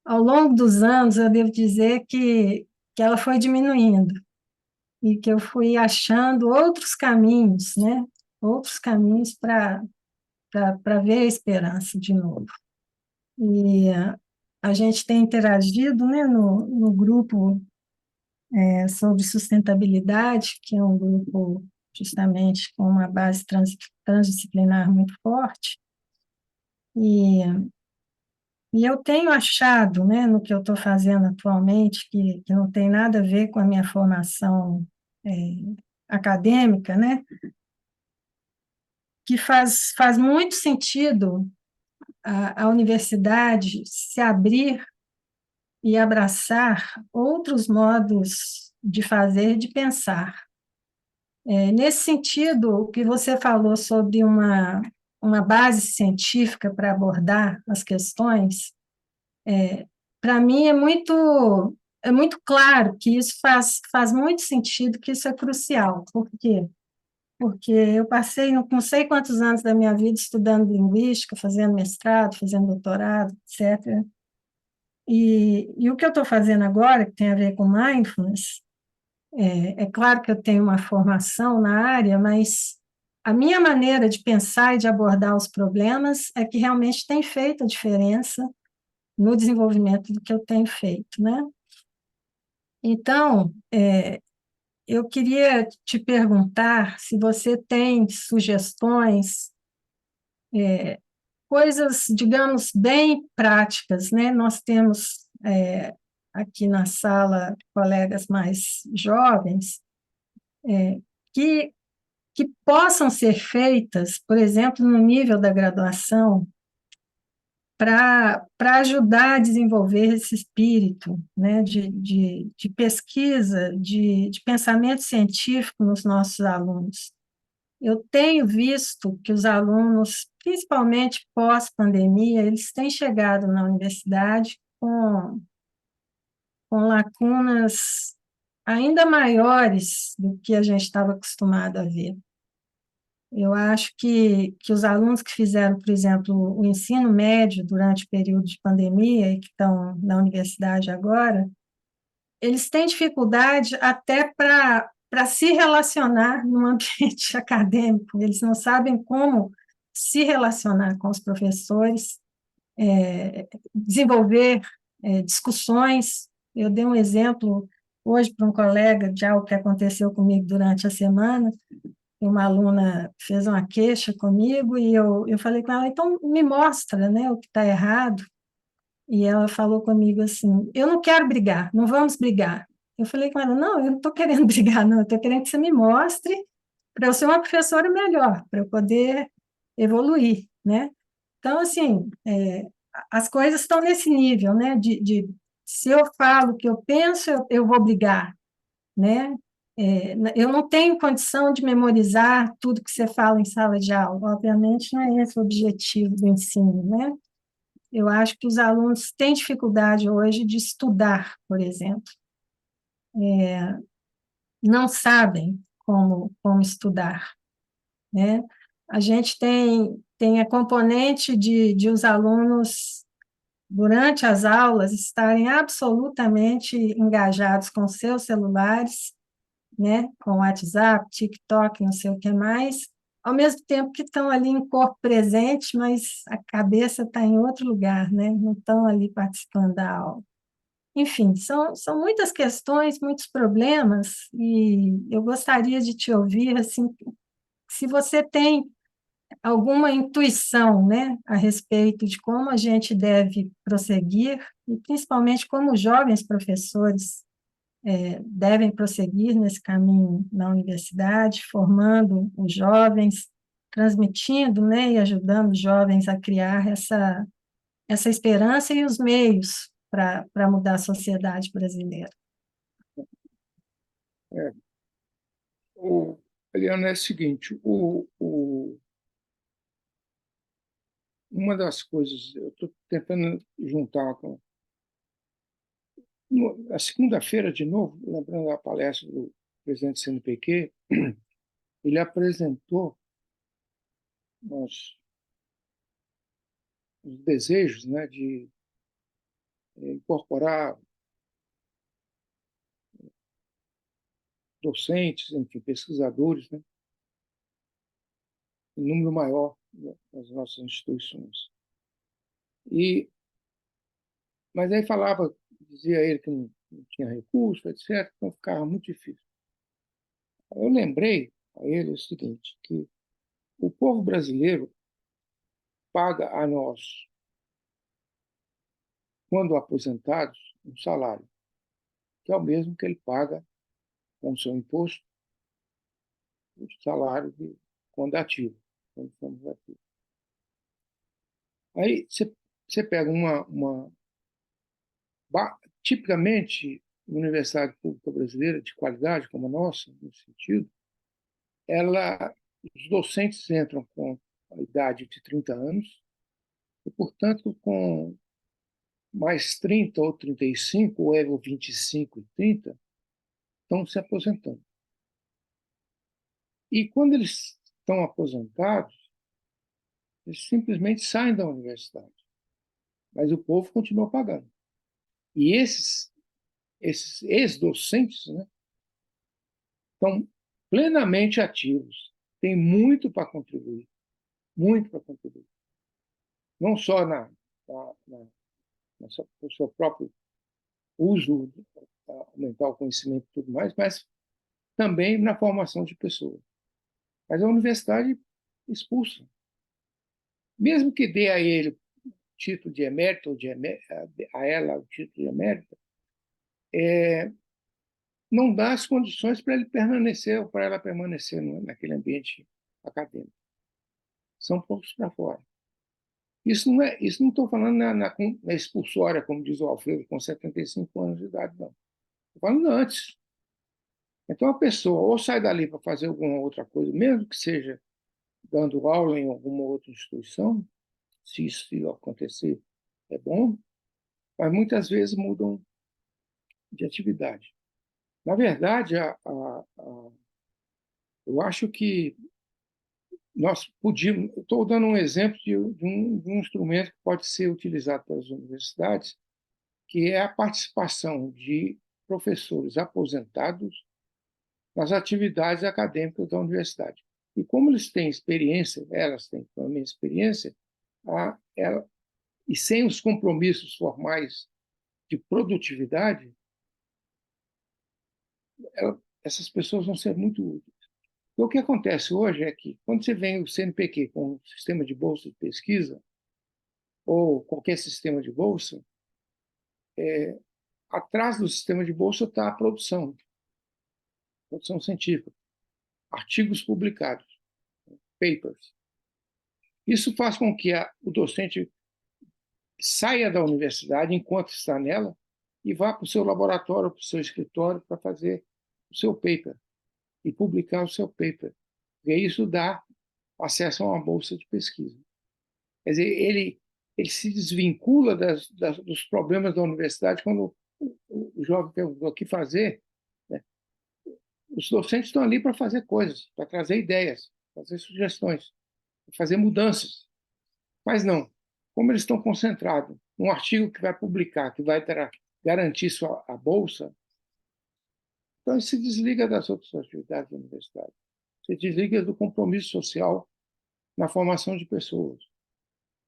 ao longo dos anos, eu devo dizer que ela foi diminuindo e que eu fui achando outros caminhos, né, outros caminhos para ver a esperança de novo. E a gente tem interagido, né, no grupo sobre sustentabilidade, que é um grupo justamente com uma base transdisciplinar muito forte, e eu tenho achado, né, no que eu estou fazendo atualmente, que não tem nada a ver com a minha formação acadêmica, né, que faz muito sentido a universidade se abrir e abraçar outros modos de fazer, de pensar. Nesse sentido, o que você falou sobre uma uma base científica para abordar as questões, para mim é muito claro que isso faz muito sentido, que isso é crucial. Por quê? Porque eu passei não sei quantos anos da minha vida estudando linguística, fazendo mestrado, fazendo doutorado, etc. E o que eu estou fazendo agora, que tem a ver com mindfulness, é claro que eu tenho uma formação na área, mas a minha maneira de pensar e de abordar os problemas é que realmente tem feito a diferença no desenvolvimento do que eu tenho feito, né? Então, eu queria te perguntar se você tem sugestões, coisas, digamos, bem práticas, né? Nós temos aqui na sala colegas mais jovens que, que possam ser feitas, por exemplo, no nível da graduação, para ajudar a desenvolver esse espírito, né, de pesquisa, de pensamento científico nos nossos alunos. Eu tenho visto que os alunos, principalmente pós-pandemia, eles têm chegado na universidade com lacunas ainda maiores do que a gente estava acostumado a ver. Eu acho que os alunos que fizeram, por exemplo, o ensino médio durante o período de pandemia e que estão na universidade agora, eles têm dificuldade até para se relacionar no ambiente acadêmico, eles não sabem como se relacionar com os professores, desenvolver discussões. Eu dei um exemplo hoje para um colega de algo que aconteceu comigo durante a semana. Uma aluna fez uma queixa comigo e eu falei com ela, então me mostra, né, o que está errado. E ela falou comigo assim, eu não quero brigar, não vamos brigar. Eu falei com ela, não, eu não estou querendo brigar, não, eu estou querendo que você me mostre para eu ser uma professora melhor, para eu poder evoluir, né? Então, assim, as coisas estão nesse nível, né, se eu falo o que eu penso, eu vou brigar, né? Eu não tenho condição de memorizar tudo que você fala em sala de aula, obviamente não é esse o objetivo do ensino, né? Eu acho que os alunos têm dificuldade hoje de estudar, por exemplo, não sabem como estudar, né? A gente tem a componente de os alunos, durante as aulas, estarem absolutamente engajados com seus celulares, né, com WhatsApp, TikTok, não sei o que mais, ao mesmo tempo que estão ali em corpo presente, mas a cabeça está em outro lugar, né, não estão ali participando da aula. Enfim, são muitas questões, muitos problemas, e eu gostaria de te ouvir, assim, se você tem alguma intuição, né, a respeito de como a gente deve prosseguir, e principalmente como os jovens professores devem prosseguir nesse caminho na universidade, formando os jovens, transmitindo, né, e ajudando os jovens a criar essa esperança e os meios para mudar a sociedade brasileira. É, Eliana, é o seguinte, uma das coisas, eu estou tentando juntar com... A segunda-feira, de novo, lembrando a palestra do presidente do CNPq, ele apresentou os desejos, né, de incorporar docentes, enfim, pesquisadores, né, em número maior, né, nas nossas instituições. Mas aí dizia ele que não tinha recurso, etc., então ficava muito difícil. Eu lembrei a ele o seguinte, que o povo brasileiro paga a nós, quando aposentados, um salário, que é o mesmo que ele paga com o seu imposto, o salário quando ativo, quando somos ativos. Aí você pega tipicamente, uma universidade pública brasileira de qualidade como a nossa, nesse sentido, os docentes entram com idade de 30 anos, e, portanto, com mais 30 ou 35, ou 25 e 30, estão se aposentando. E quando eles estão aposentados, eles simplesmente saem da universidade, mas o povo continua pagando. E esses ex-docentes, né, estão plenamente ativos, têm muito para contribuir, muito para contribuir. Não só no seu próprio uso, aumentar o conhecimento e tudo mais, mas também na formação de pessoas. Mas a universidade expulsa. Mesmo que dê a ele título de emérito, ou a ela o título de emérito, não dá as condições para ele permanecer ou para ela permanecer naquele ambiente acadêmico. São poucos para fora. Isso não estou falando na expulsória, como diz o Alfredo, com 75 anos de idade, não. Estou falando antes. Então, a pessoa ou sai dali para fazer alguma outra coisa, mesmo que seja dando aula em alguma outra instituição, se isso acontecer, é bom, mas muitas vezes mudam de atividade. Na verdade, eu acho que nós podíamos. Estou dando um exemplo de um instrumento que pode ser utilizado pelas universidades, que é a participação de professores aposentados nas atividades acadêmicas da universidade. E como eles têm experiência, elas têm também experiência, e sem os compromissos formais de produtividade, essas pessoas vão ser muito úteis. E o que acontece hoje é que, quando você vem o CNPq com um sistema de bolsa de pesquisa, ou qualquer sistema de bolsa, atrás do sistema de bolsa está a produção científica, artigos publicados, papers. Isso faz com que o docente saia da universidade enquanto está nela e vá para o seu laboratório, para o seu escritório, para fazer o seu paper e publicar o seu paper. E isso dá acesso a uma bolsa de pesquisa. Quer dizer, ele se desvincula dos problemas da universidade quando o jovem perguntou o que fazer. Né? Os docentes estão ali para fazer coisas, para trazer ideias, fazer sugestões, fazer mudanças. Mas não. Como eles estão concentrados num artigo que vai publicar, que vai garantir a bolsa, então ele se desliga das outras atividades da universidade. Se desliga do compromisso social na formação de pessoas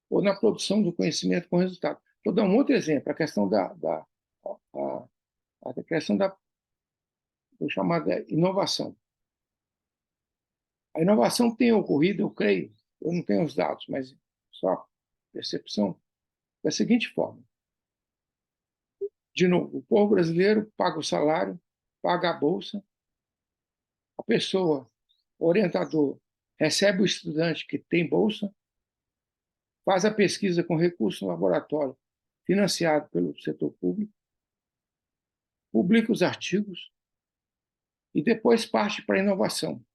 ou na produção do conhecimento com resultado. Vou dar um outro exemplo, a questão a questão da chamada inovação. A inovação tem ocorrido, eu creio, eu não tenho os dados, mas só percepção, da seguinte forma. De novo, o povo brasileiro paga o salário, paga a bolsa, a pessoa, o orientador, recebe o estudante que tem bolsa, faz a pesquisa com recurso no laboratório, financiado pelo setor público, publica os artigos e depois parte para a inovação.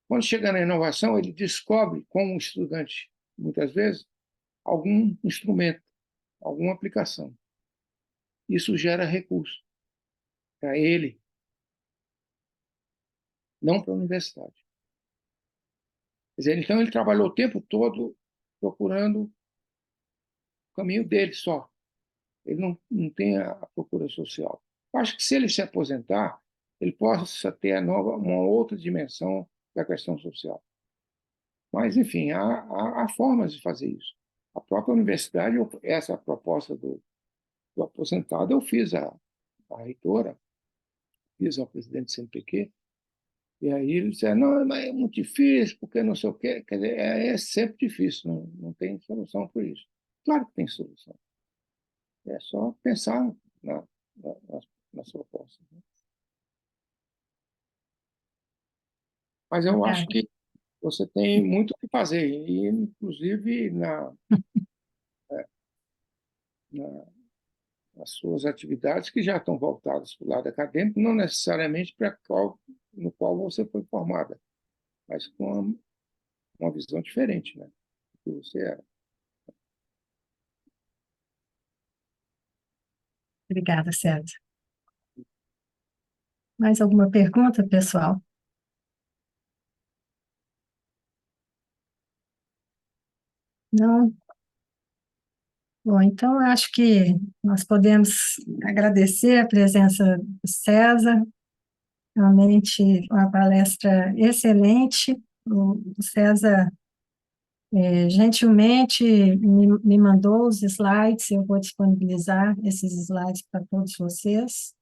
Quando chega na inovação, ele descobre, como estudante, muitas vezes, algum instrumento, alguma aplicação. Isso gera recurso para ele, não para a universidade. Quer dizer, então, ele trabalhou o tempo todo procurando o caminho dele só. Ele não tem a procura social. Eu acho que, se ele se aposentar, ele possa ter uma outra dimensão da questão social. Mas, enfim, há formas de fazer isso. A própria universidade, essa proposta do aposentado, eu fiz a reitora, fiz ao presidente do CNPq, e aí ele disse, não, mas é muito difícil, porque não sei o quê. Quer dizer, é sempre difícil, não tem solução para isso. Claro que tem solução. É só pensar nas propostas. Né? Mas eu acho que você tem muito o que fazer, e inclusive nas suas atividades que já estão voltadas para o lado acadêmico, não necessariamente no qual você foi formada, mas com uma visão diferente, né, do que você era. Obrigada, César. Mais alguma pergunta, pessoal? Não? Bom, então acho que nós podemos agradecer a presença do César, realmente uma palestra excelente. O César gentilmente me mandou os slides, eu vou disponibilizar esses slides para todos vocês,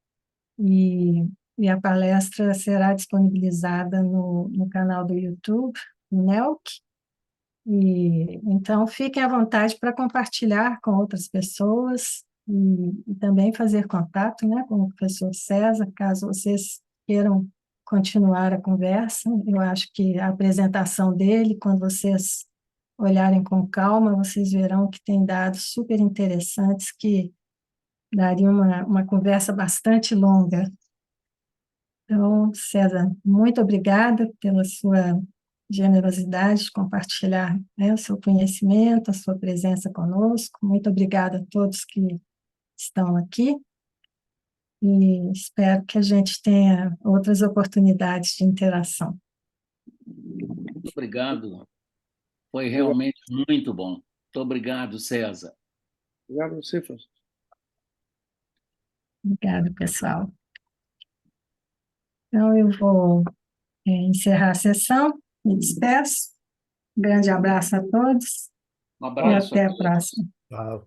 e a palestra será disponibilizada no canal do YouTube, do NELC. Então, fiquem à vontade para compartilhar com outras pessoas e também fazer contato, né, com o professor César, caso vocês queiram continuar a conversa. Eu acho que a apresentação dele, quando vocês olharem com calma, vocês verão que tem dados super interessantes que dariam uma conversa bastante longa. Então, César, muito obrigada pela sua generosidade de compartilhar, né, o seu conhecimento, a sua presença conosco. Muito obrigada a todos que estão aqui e espero que a gente tenha outras oportunidades de interação. Muito obrigado. Foi realmente muito bom. Muito obrigado, César. Obrigado a você, Francisco. Obrigada, pessoal. Então, eu vou encerrar a sessão, me despeço. Um grande abraço a todos Um e abraço. até a próxima.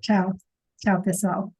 Tchau. Tchau, pessoal.